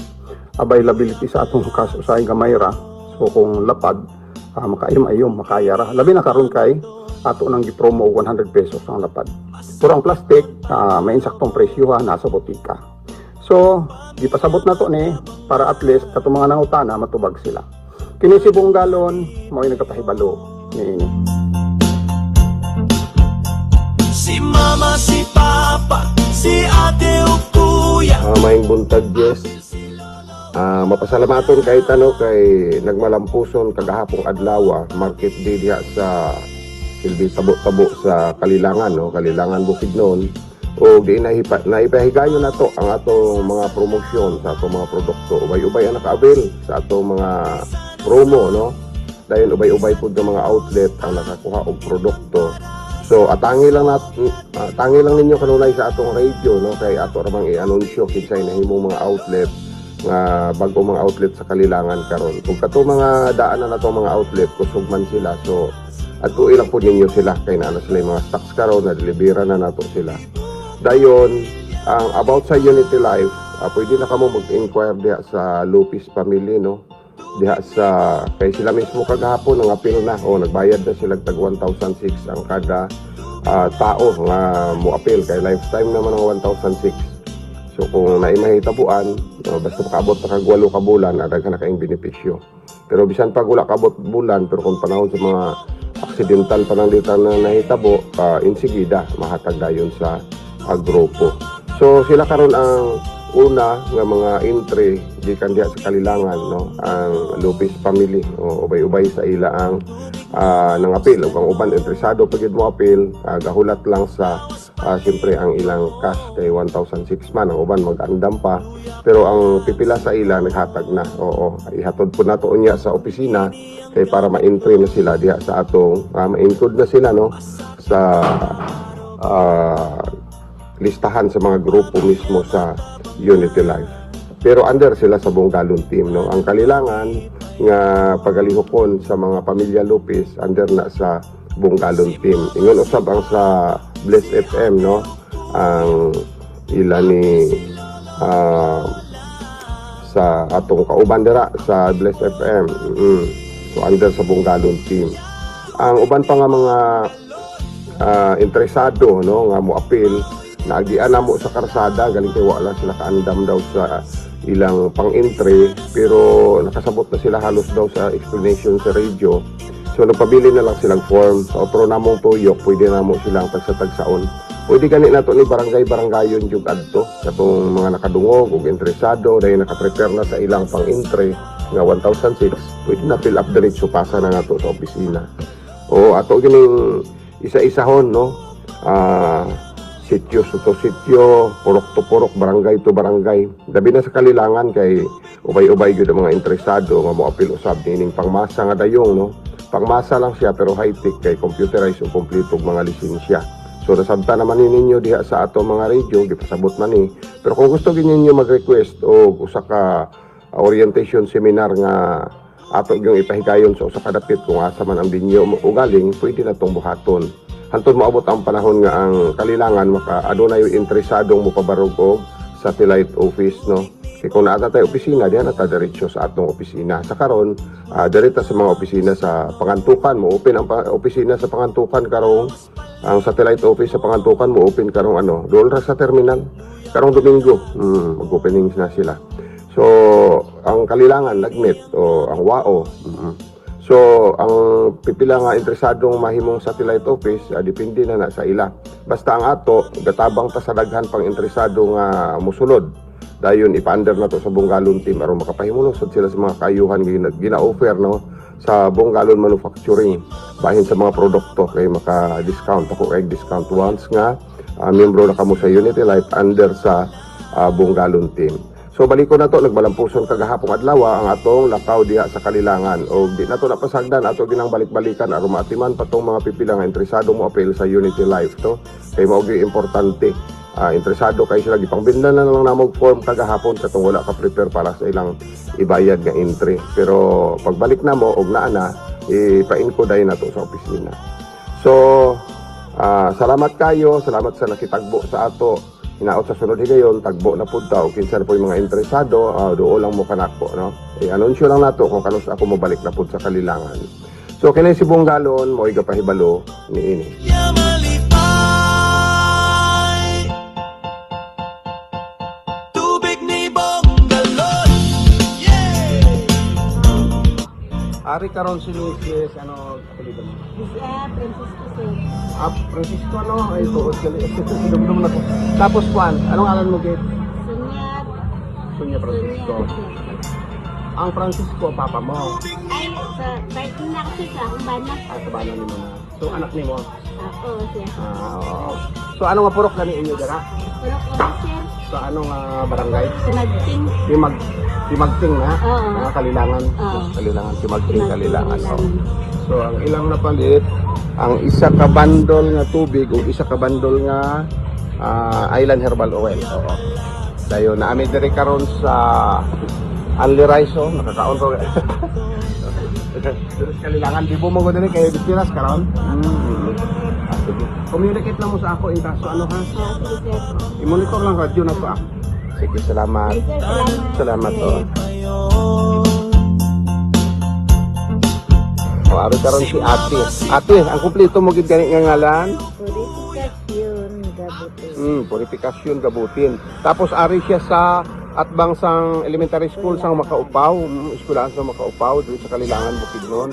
availability sa atong kasusay gamay ra. So kung lapad makaayom makaya ra. Labi na karon kay ato nang gipromo 100 pesos ang lapad. Pero ang plastic may insaktong presyo nasa botika. So gipasabot na to ni para at least katong mga nangutana matubag sila. Kini si Bonggalon mao nagkapahibalo niini. Si mama, si papa, si ate o kuya. Maayong buntag, Jess. Mapasalamaton kay tano kay nagmalampuson kagahapong adlaw market day diha sa Silbi Tabo-Tabo sa Kalilangan, no? Kalilangan Bukidnon. O di naipahigayo na to ang atong mga promosyon sa atong mga produkto. Ubay-ubay ang naka-avail sa atong mga promo, no? Dahil ubay-ubay po ng mga outlet ang nakakuha og produkto. So tangi lang ninyo kanulay sa atong radio, no, kay ato ramang i-anunsyo kinsay nahimong mga outlet nga bago mga outlet sa Kalilangan karon. Kung kato mga daanan na to mga outlet kusog man sila, so ato ilang po ninyo sila kay naana sila yung mga stocks karon na delibera na nato sila. Dayon ang about sa Unity Life, pwede na kamo mag-inquire diha sa Lopez Family, no, diha sa kay sila mismo kagahapon nga apil na nagbayad na sila tag 1,006 ang kada tao nga mo apil kay lifetime naman ang 1,006. So kung naimahitabuan, basta makaabot na kag 8 ka bulan daghan na kaayong benepisyo. Pero bisan pag wala kaabot bulan, pero kung panahon sa mga accidental pananglitan na nahitabo, insigida mahatag dayon sa grupo. So sila karon ang una nga mga entry gikan diha sa Kalilangan, no, ang Lopez family o ubay-ubay sa ila ang nangapil ug ang uban interesado pagid mo apil, gahulat lang sa siyempre ang ilang cash kay 1,006 man, ang uban mag-andam pa, pero ang pipila sa ila naghatag na. Oo, ihatod po nato unya sa opisina kay para ma-entry na sila diha sa atong ma-include na sila, no, sa listahan sa mga grupo mismo sa Unity Life. Pero under sila sa Bunggalon team, no. Ang Kalilangan nga pagalihokon sa mga pamilya Lopez under na sa Bunggalon team. Ingon usab ang sa Bless FM, no. Ang ila ni sa atong kauban dira sa Bless FM. So under sa Bunggalon team. Ang uban pa nga mga interesado, no, nga mo appeal, naagian na mo sa karsada, galing kay wala sila kaandam daw sa ilang pang-entry, pero nakasabot na sila halos daw sa explanation sa radio. So nagpabili na lang silang form. Sa otro namong tuyok, pwede na mo silang tagsa-tagsaon. Pwede gani na to ni barangay-barangayon yung adto sa itong mga nakadungog o interesado dahil nakaprepare na sa ilang pang-entry nga 1,006, pwede na fill up diretso pasa na nga to sa opisina. O ato gining isa-isahon, no, sityo to sityo, purok to purok, barangay to barangay. Dabi na sa Kalilangan kay ubay-ubay gyud ang mga interesado nga mo apil usab nining pangmasa nga dayong, no. Pangmasa lang siya pero high-tech kay computerized o kompleto mga lisensya. So nasabta naman ninyo diha sa ato mga radio, gipasabot man ni. Pero kung gusto ninyo mag-request o usa ka orientation seminar nga ato yung ipahigayon sa usa ka dapit kung asa man ang dinyo ugaling, pwede na tong buhaton. Hantod moabot ang panahon nga ang Kalilangan adunay interesadong mopabarog og satellite office, no. Kaya kung naata tayo opisina, diyan na tayo diretso sa atong opisina. Sa karon, diretso sa mga opisina sa Pangantukan, mo open ang opisina sa Pangantukan karong ang satellite office sa Pangantukan mo open karong doon ra sa terminal. Karong Domingo, mag-opening na sila. So, ang Kalilangan nagmet o ang WAO. So, ang pipila nga interesadong mahimong satellite office, depende na sa ila. Basta ang ato, gatabang ta sa daghan pang interesado nga musulod. Dayon ipa-under na to sa Bunggalon team aron makapahimulusod sila sa mga kayuhan gina-offer, no, sa Bunggalon Manufacturing bahin sa mga produkto kay maka-discount ako kay discount once nga miyembro na kamo sa Unity Life under sa Bunggalon team. So balik ko na to, nagbalampuson kagahapong adlaw ang atong lakaw diha sa Kalilangan o di na to napasagdan ato ginang balik-balikan aron maatiman pa tong mga pipila nga interesado mo apel sa Unity Life, to kay mao gyud importante. Interesado kay sila gipangbinda na lang namog form kagahapon katong wala ka prepare para sa ilang ibayad nga entry, pero pagbalik na mo og naa na ipa-info dai nato sa opisina. So salamat kayo, salamat sa nakitagbo sa ato. Hinaot sa sunod higayon tagbo na pud ta og kinsa na po yung mga interesado, duo lang mo kanako, no. I-anunsyo lang nato kung kanus ako mobalik na pud sa Kalilangan. So kinay si Bunggalon mo igapahibalo niini. Ari karon si Mrs. apelyido mo? Francisco Sir. Francisco, no? Ay, tuod gali. Dum-dum na ko. Tapos Juan, anong alan mo, Gate? Sunya Francisco. Ang Francisco, papa mo? Ay, sa parking na kasi sa akong banak. Sa banan ni mo na. So, anak ni mo? Oo, siya. Oo. So, ano nga purok gani inyo dira? Purok ko, Sir. So, anong barangay? Sinagting. Timagting na? Oo. Kalilangan? Oo. Kalilangan, Timagting, Kalilangan. Kalilangan. So, ang ilang napalit, ang isa ka bandol nga tubig o isa ka bandol nga Island Herbal Oil. Oo. Dayo na ami diri karon sa Only Rice, nakakaon to. Kalilangan di mo mo diri kay Piras karon. Sige. Communicate lang mo sa ako in kaso ano ha. Sige, Sir. I-monitor lang radyo na to ah. Sige, salamat. Sir, salamat. Salamat to. Ari karon si Ate. Ate, ang kumpleto mo gid kani nga ngalan? Purification Gabutin. Purification Gabutin. Tapos ari siya sa Atbang sang elementary school sang Makaupaw, eskwelahan sa Makaupaw dito sa Kalilangan, Bukidnon.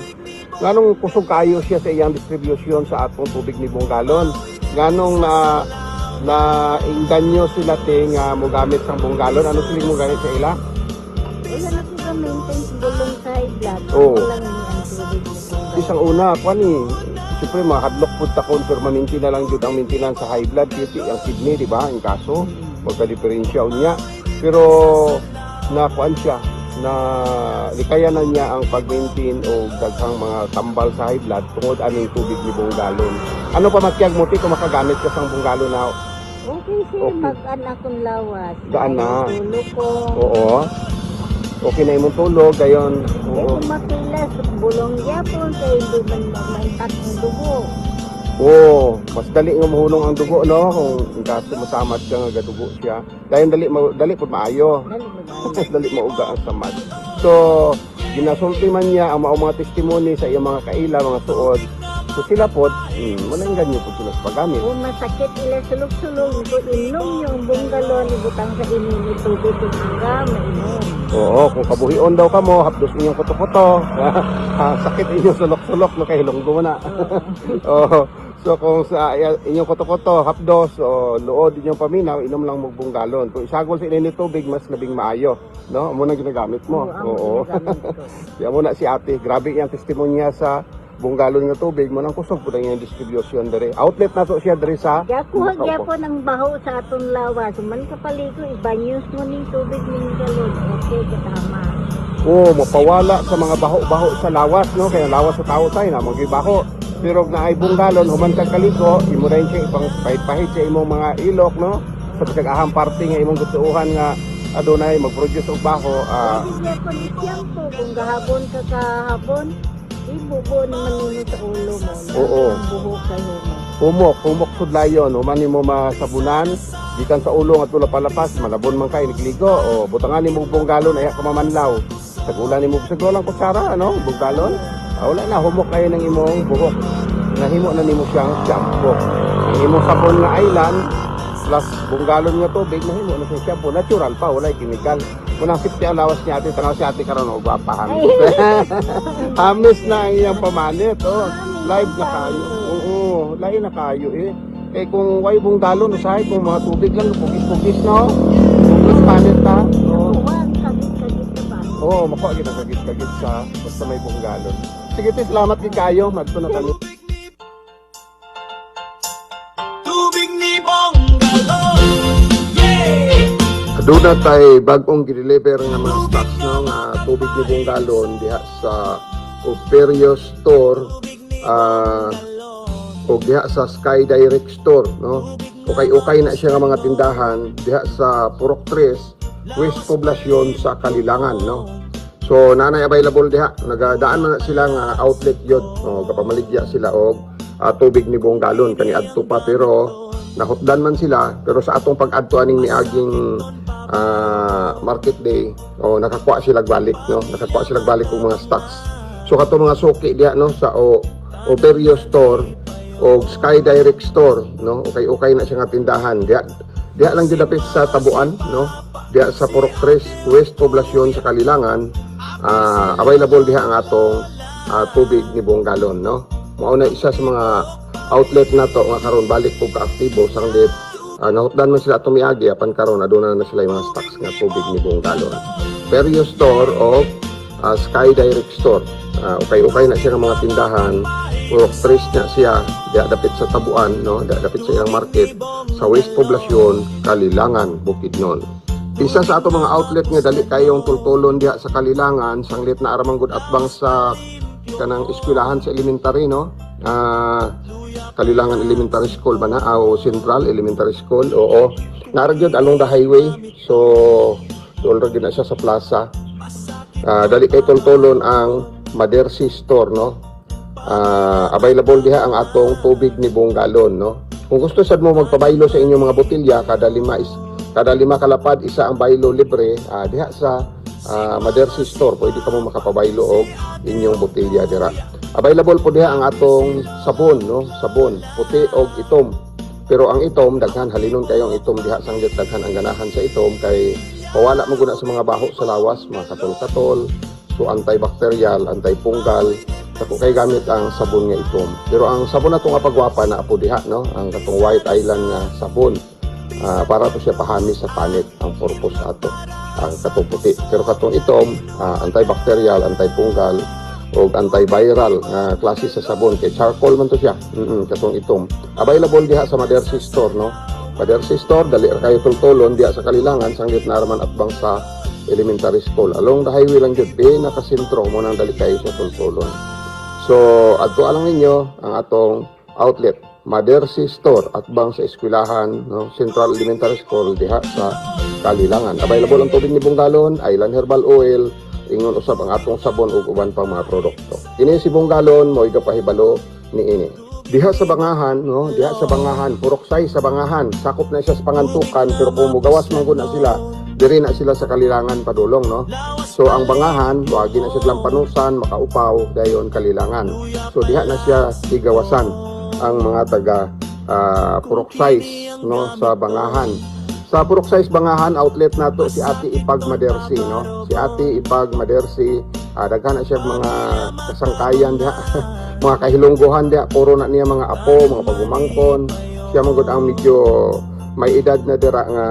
Nganong kusog kayo siya sa iyang distribution sa atong tubig ni Bunggalon. Nganong na inganyo sila ting mo gamit sang Bunggalon, ano siling mo gamit sa ila? Wala na po ka maintain bulong sa high blood. Oo. Wala lang ni ang tubig na po. Isang una, kwani, siyempre makadlok po ta confirmaminti na lang yun ang maintenance sa high blood, kasi ang kidney, di ba, ang kaso, magka-diferensya niya. Pero, nakuan siya, na likayanan niya ang pag-maintain o daghang mga tambal sa high blood tungod aning tubig ni buong galon. Ano pa makyag mo, kung makagamit ka sa buong galon na Okay sir, Okay. mag-an akong lawas. Gaan na? Tulo ko. oo, okay na imong tulog, gayon, Kaya oo. kung makilas, bulong yapon, kaya hindi man maintat ang dugo. Oo, mas dali nga mahunong ang dugo, no? Kung kaso masamad ka nga gadugo siya. Dahil dali po maayo. Dali mo na. Dali mauga ang samad. So, ginasulti man niya ang mga testimony sa iyang mga kaila, mga suod. So sila po, mananggan niyo po sila sa paggamit. Kung masakit ila sulog-sulog, kung inom yung bungalon, ibutang sa inini tubig kung hanggang mainom. Oo, kung kabuhion daw ka mo, hapdos inyong kuto-kuto. Sakit inyong sulok-sulok, no, kay hilonggo mo na. Oo. So kung sa inyong koto-koto, hapdos o luod inyong paminaw, inom lang mo buong galon. Kung isagol sa inyo tubig, mas labing maayo. No? Amo na ginagamit mo. Oo. Kaya mo na si ate, grabe yung testimonya sa buong galon ng tubig mo nang kusog po na yung distribution dere. Outlet na to siya dere sa Gakuha gyapon ng baho sa atong lawas. Man kapaligo, ibanyos mo ning tubig ning galon. Okay, katama. Oo, mapawala sa mga baho-baho sa lawas, no? Kaya lawas sa tao tayo na magibaho. Pero na ay buong galon, human kang kaligo, imo rin siya ipang pahit-pahit sa imong mga ilok, no? Sa pagkagahang parte nga imong gustuhan nga adunay mag-produce og baho. Pwede gyapon isyampo kung gahapon ka kahapon. Ibubo naman nino sa ulo mo. Oo. Ang buhok kayo mo. Humok sudlayon, human nimo masabunan, gikan sa ulo nga tula palapas, malabon man kay nagligo o butangan nimo buong galon ay kamamanlaw. Sagulan nimo siguro lang kutsara, ano, buong galon. Wala na, humok kayo ng imong buhok. Nahimo na nimo siyang shampoo. Ang imong sabon nga island, plus buong galon nga tubig, nahimo na siyang shampoo. Natural pa, wala chemical. Munang 50 alawas niya ate, tanaw si ate karon o gwapahamis. Hamis na ang iyang pamanit, oh. Live na kayo. Oo, live na kayo eh. Eh kung way buong galon, usahay kung mga tubig lang, pugis-pugis, no? Pugis panit ta. Oo. Huwag kagit-kagit na ba? Oo, makuha kita kagit-kagit sa basta may buong galon. Sige, te, salamat din kayo. Magto na kami. Tubig ni Bongalon. Yeah! Aduna tay bagong gideliver nga mga stocks no nga tubig ni buong galon diha sa Operio Store o diha sa Sky Direct Store no. Okay na siya nga mga tindahan diha sa Purok 3 West Poblacion sa Kalilangan no. So nanay available diha, nagadaan man na sila nga outlet yun, no, kapamaligya sila og tubig ni buong galon kani adto pa pero nahutdan man sila pero sa atong pag-adto aning niaging market day o nakakuha sila balik no, nakakuha sila balik og mga stocks. So kato mga suki diha no sa Operio Store o Sky Direct Store no, okay na siya nga tindahan diha lang didapit sa Tabuan no, diha sa Purok 3 West Poblacion sa Kalilangan. Available diha ang atong tubig ni buong galon no. Mao na isa sa mga outlet na to nga karon balik pug kaaktibo sanggit nahutdan man sila atong miagi apan karon aduna na sila yung mga stocks nga tubig ni buong galon. Perio Store o Sky Direct Store. Okay na siya ng mga tindahan. Purok 3 na siya diha dapit sa Tabuan no, diha dapit sa iyang market sa West Poblacion, Kalilangan, Bukidnon. Isa sa ato mga outlet nga dali kayong tultulon diha sa Kalilangan sanglit na aramanggod atbang sa kanang eskwelahan sa elementary no. Kalilangan Elementary School ba na o Central Elementary School. Oo. Naragyod along the highway. So already na siya sa plaza. Dali kay tultulon ang Madersi Store no. Available diha ang atong tubig ni buong galon no. Kung gusto sad mo magpabaylo sa inyong mga botelya kada lima kalapad isa ang baylo libre diha sa Madersi Store. Pwede ka mo makapabaylo og inyong botelya dira. Available po diha ang atong sabon no, sabon puti og itom. Pero ang itom daghan halinon kayo ang itom diha sanggit daghan ang ganahan sa itom kay pawala mo guna sa mga baho sa lawas, mga katol-katol, so antibacterial, antipunggal. Ako kay gamit ang sabon nga itom. Pero ang sabon nato nga pagwapa na apo diha no, ang katong White Island nga sabon. Para to siya pahamis sa panit ang purpose ato. katong puti. Pero katong itom, antibacterial, antifungal, o antiviral nga klase sa sabon kay charcoal man to siya. Katong itom. Available diha sa Madersi Store, no? Madersi Store, dali ra kayo tultulon diha sa Kalilangan, sanggit na raman at bang sa elementary school. Along the highway lang jud, nakasentro mo nang dali kayo sa tultulon. So, adto lang ninyo ang atong outlet, Madersi Store at bang sa eskwelahan, no? Central Elementary School diha sa Kalilangan. Available ang tubig ni Bungalon, Island Herbal Oil, ingon usab ang atong sabon ug uban pang mga produkto. Kini si Bungalon mo igapahibalo niini. Diha sa Bangahan, no? Diha sa Bangahan, Puroksay sa Bangahan, sakop na siya sa Pangantukan, pero kung mugawas man gud na sila, diri na sila sa Kalilangan padulong, no? So ang Bangahan, wagi na siya Lampanusan, Makaupaw, dayon Kalilangan. So diha na siya tigawasan ang mga taga Puroksay, no, sa Bangahan. Sa Puroksay Bangahan outlet nato si Ate Ipag Madersi, no? Si Ate Ipag Madersi, daghan na siya mga kasangkayan diha. Mga kahilungguhan diha, puro na niya mga apo, mga pagumangkon. Siya man gud ang medyo may edad na dira nga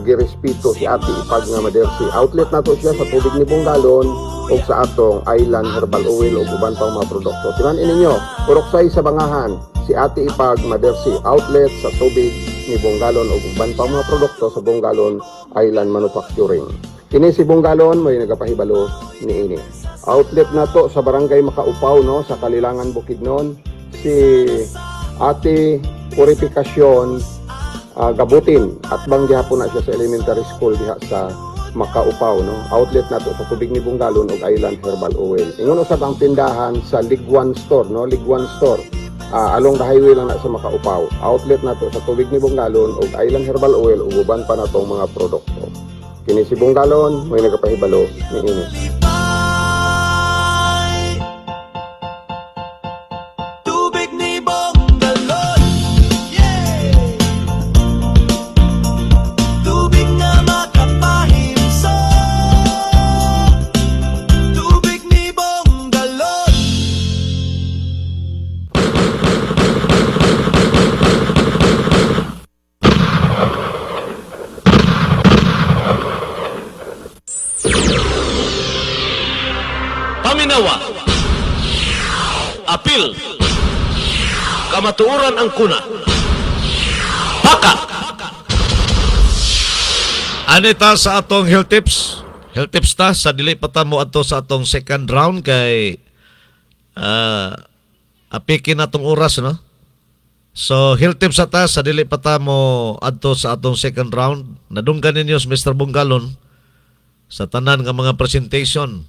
girespeto si Ate Ipag nga Madersi. Outlet nato siya sa tubig ni Bungalon o sa atong Island Herbal Oil o uban pang mga produkto. Tinan ninyo, Puroksay sa Bangahan, si Ate Ipag Madersi, outlet sa tubig ni Bungalon o uban pang mga produkto sa Bungalon Island Manufacturing. Kini si Bungalon may nagapahibalo niini. Outlet na to sa Barangay Makaupaw, no, sa Kalilangan, Bukidnon. Si Ate Purifikasyon Gabutin at banggihapon na siya sa elementary school diha sa Makaupaw, no. Outlet na to sa tubig ni Bungalon ug Island Herbal Oil. Ingon usab ang tindahan sa Liguan Store, no, Liguan Store. Along the highway lang na sa Makaupaw. Outlet na to sa tubig ni Bungalon ug Island Herbal Oil ug uban pa natong mga produkto. Kini si Bungalon may nagapahibalo niini. Tubig ni Bungalon, yeah. Tubig na makapahimso. Tubig ni Bungalon. Paminawa, apil, kamatuoran ang kuna, paka. Anita sa atong health tips. Health tips ta sa dili pa ta mo ato sa atong second round kay apikin natong oras, no? So health tips ta sa dili pa ta mo adto sa atong second round. Nadunggan ninyo si Mr. Bungalon sa tanan nga mga presentation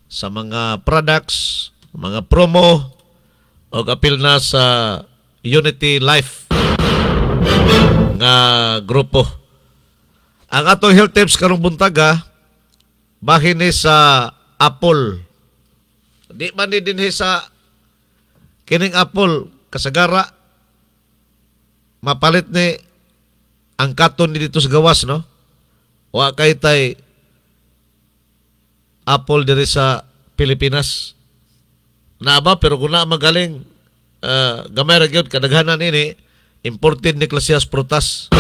sa mga products, mga promo o apil na sa Unity Life nga grupo. Ang atong health tips karong buntaga bahin ni sa Apple. Di man ni dinhi sa kining Apple kasagara mapalit ni ang katon ni dito sa gawas, no? Wa kay tay Apple diri sa Pilipinas. Naaba pero kung na magaling gamay ra gyud kadaghanan ini imported ni Clasias prutas.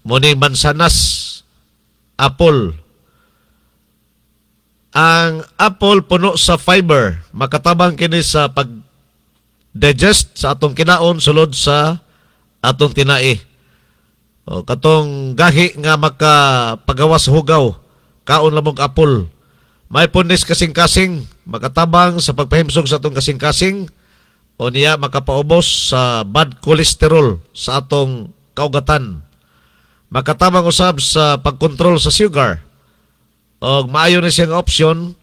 Muning mansanas, apple. Ang apple puno sa fiber, makatabang kini sa pag-digest sa atong kinaon sulod sa atong tinai. O, katong gahi nga makapagawas hugaw, kaon lamog apple. May punis kasing-kasing, makatabang sa pagpahimsog sa atong kasing-kasing, o niya makapaubos sa bad cholesterol sa atong kaugatan. Makatabang usab sa pagkontrol sa sugar. O maayo na siyang option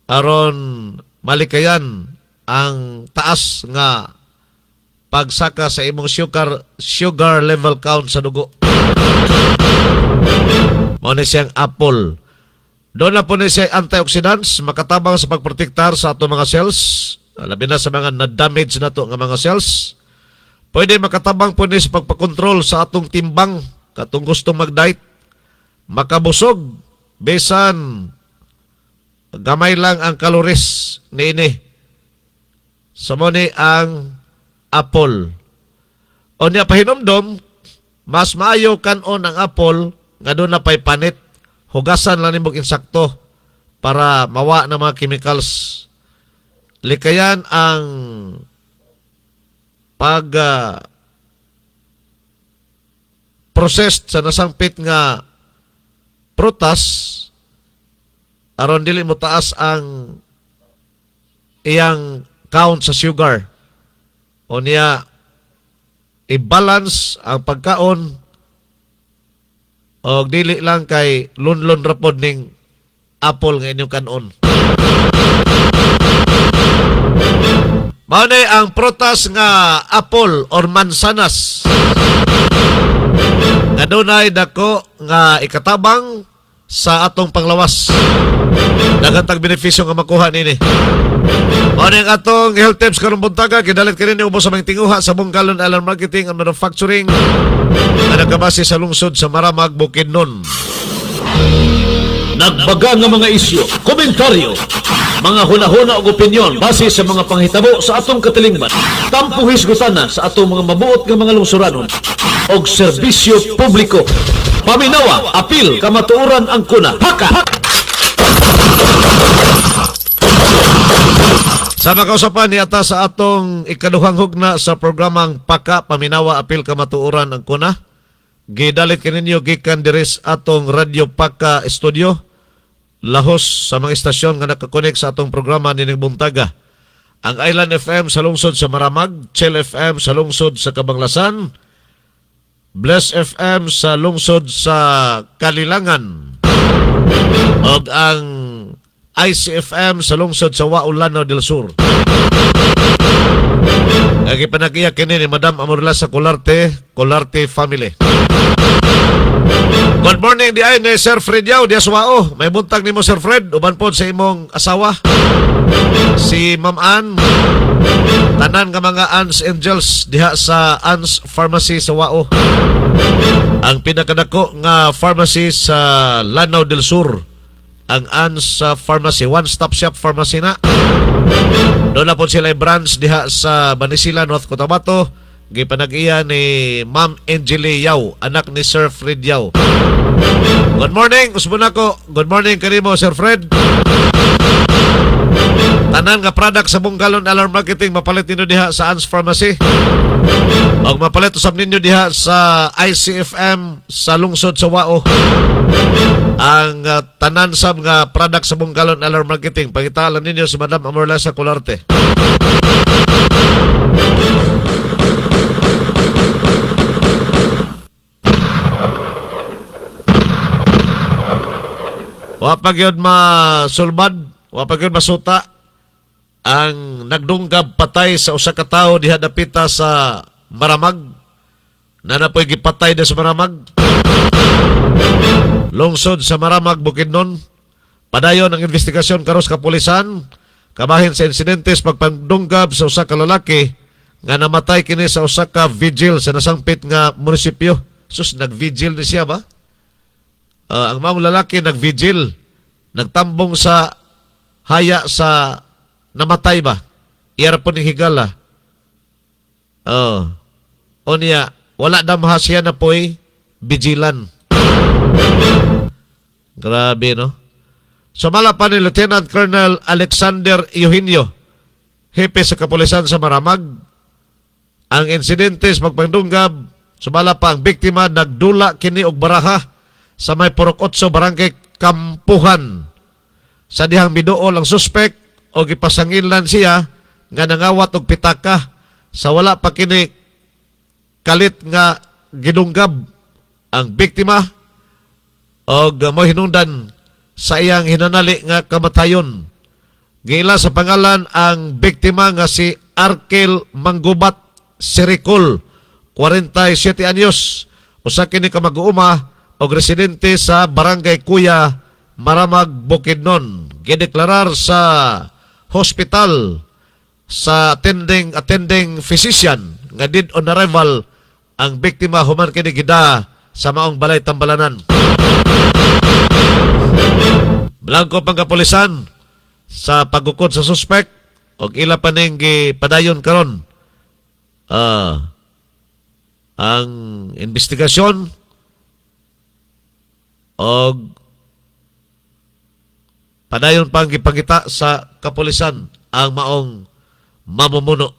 aron malikayan ang taas nga pagsaka sa imong sugar level count sa dugo. Mao ni siyang apple. Doon na po ni siya antioxidants, makatabang sa pagprotektar sa atong mga cells, labi na sa mga na-damage na to nga mga cells. Pwede makatabang po ni sa pagpakontrol sa atong timbang, katong gustong mag-diet, makabusog, besan, gamay lang ang calories niini. Sa mo ni ang apple. O niya pahinomdom, mas maayo kanon ang apple nga doon na pay panit. Hugasan lang nimog insakto para mawa na mga chemicals. Likayan ang pag processed sa nasangpit nga prutas aron dili mo taas ang iyang count sa sugar. O niya i-balance ang pagkaon o dili lang kay lunlon rapod ning apple nga inyong kanon. Mao ni ang prutas nga apple or mansanas. Nga dunay dako nga ikatabang sa atong panglawas. Daghang benepisyo nga makuha nini. Mao ni ang atong health tips karong buntaga kidalit kini ubos sa mga tinguha sa Bungkalon Alarm Marketing and Manufacturing na nagabase sa lungsod sa Maramag, Bukidnon. Nagbaga nga mga isyu, komentaryo, mga hunahuna o opinyon base sa mga panghitabo sa atong katilingban. Tampo hisgutana sa atong mga mabuot nga mga lungsuranon og serbisyo publiko. Paminawa, apil, kamatuoran ang kuna. Haka! Sa makausapan ni ata sa atong ikaduhang hugna sa programang Paka, Paminawa, Apil, Kamatuoran ang kuna. Gidalit kaninyo gikan diris atong Radio Paka Studio. Lahos sa mga istasyon nga nakakonek sa atong programa nining buntaga. Ang Island FM sa lungsod sa Maramag, Chill FM sa lungsod sa Kabanglasan, Bless FM sa lungsod sa Kalilangan, ug ang ICFM sa lungsod sa Waulano del Sur. Nagipanagiya kini ni Madam Amorla sa Colarte family. Good morning di ay ni Sir Fred Yao di Aswao. May buntag nimo Sir Fred uban pod sa imong asawa si Ma'am Ann. Tanan nga mga Ann's Angels diha sa Ann's Pharmacy sa Wao. Ang pinakadako nga pharmacy sa Lanao del Sur. Ang Ann's Pharmacy, one-stop shop pharmacy na. Doon na po sila branch diha sa Banisila, North Cotabato. Gipanag-iya ni Ma'am Angeli Yao, anak ni Sir Fred Yao. Good morning, usbon ako. Good morning kanimo Sir Fred. Tanan nga product sa Bungkalon Alarm Marketing mapalit ninyo diha sa Ann's Pharmacy. Og mapalit usab ninyo diha sa ICFM sa lungsod sa Wao. Ang tanan sab nga product sa Bungkalon Alarm Marketing pangitalan ninyo si Madam Amorla sa Colarte. Wapag yun masulbad, wapag yun masuta ang nagdunggab patay sa usa ka tawo diha dapita sa Maramag. Na napoy gipatay na sa Maramag. Lungsod sa Maramag, Bukidnon. Padayon ang investigasyon karos kapulisan kabahin sa insidentes pagpandunggab sa usa ka lalaki nga namatay kini sa usa ka vigil sa nasangpit nga munisipyo. Sus, nag-vigil ni siya ba? Ang mga lalaki nag-vigil, nagtambong sa haya sa namatay ba? Iyara po ni higala. O niya, wala damha siya na po'y vigilan. Grabe, no? Sumala pa ni Lieutenant Colonel Alexander Eugenio, hepe sa kapulisan sa Maramag. Ang insidentes pagpandunggab, sumala pa ang biktima nagdula kini og baraha sa may Purok 8 Barangay Kampuhan. Sa dihang miduol ang suspek o gipasangilan siya nga nangawat og pitaka sa wala pa kini kalit nga gidunggab ang biktima og mo hinungdan sa iyang hinanali nga kamatayon. Giila sa pangalan ang biktima nga si Arkel Manggubat Siricol, 47 anyos, usa kini ka mag-uuma og residente sa Barangay Kuya, Maramag, Bukidnon. Gideklarar sa hospital sa attending physician nga dead on arrival ang biktima human kini gida sa maong balay Tambalanan. Blanco pang kapulisan sa pagukod sa suspect og ila pa ning gipadayon karon ang investigasyon o padayon pang gipangita sa kapulisan ang maong mamumuno.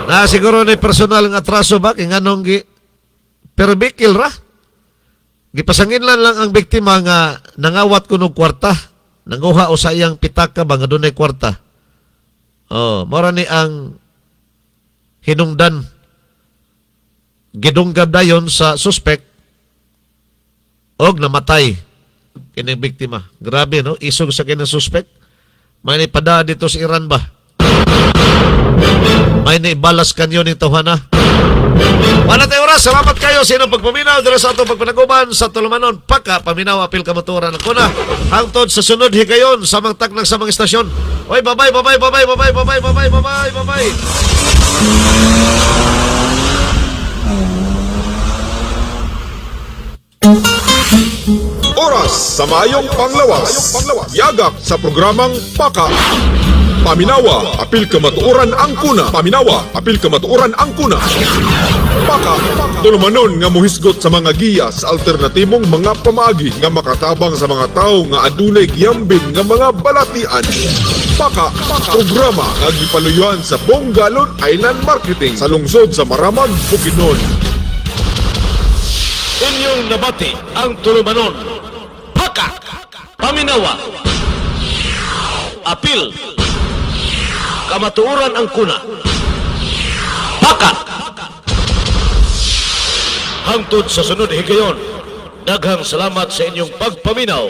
Na siguro na personal ng atraso ba kay nganong pero bikil ra. Gipasangin lang ang biktima nga nangawat kuno kwarta. Nanguha o sa iyang pitaka ba nga dunay kwarta. Oh, mora ni ang hinungdan. Gidunggab dayon sa suspect og namatay kining biktima. Grabe no, isog sa kining suspect. May nipada dito sa Iran ba? May naibalas kanyo ni Tawhana. Wala tayo oras. Salamat kayo sa inyong pagpaminaw. Dito sa itong pagpanaguban sa Tulumanon. Paka, paminaw, apil kamaturan. Ako na, hangtod sa sunod higayon sa mga taknang sa mga istasyon. Oy, bye-bye, bye-bye, bye-bye, bye-bye, bye-bye, bye-bye, bye-bye, bye-bye. Oras sa mayong panglawas. Yagak sa programang Paka. Paminawa, apil kamatuoran ang kuna. Paminawa, apil kamatuoran ang kuna. Paka, tulumanon nga muhisgot sa mga giya sa alternatibong mga pamaagi nga makatabang sa mga tao nga adunay giyambing nga mga balatian. Paka, programa nga gipaluyuan sa Bongalon Island Marketing sa lungsod sa Maramag, Bukidnon. Inyong nabati ang Tulumanon. Paka! Paminawa! Apil! Kamatuoran ang kuna. Paka! Hangtod sa sunod higayon, daghang salamat sa inyong pagpaminaw.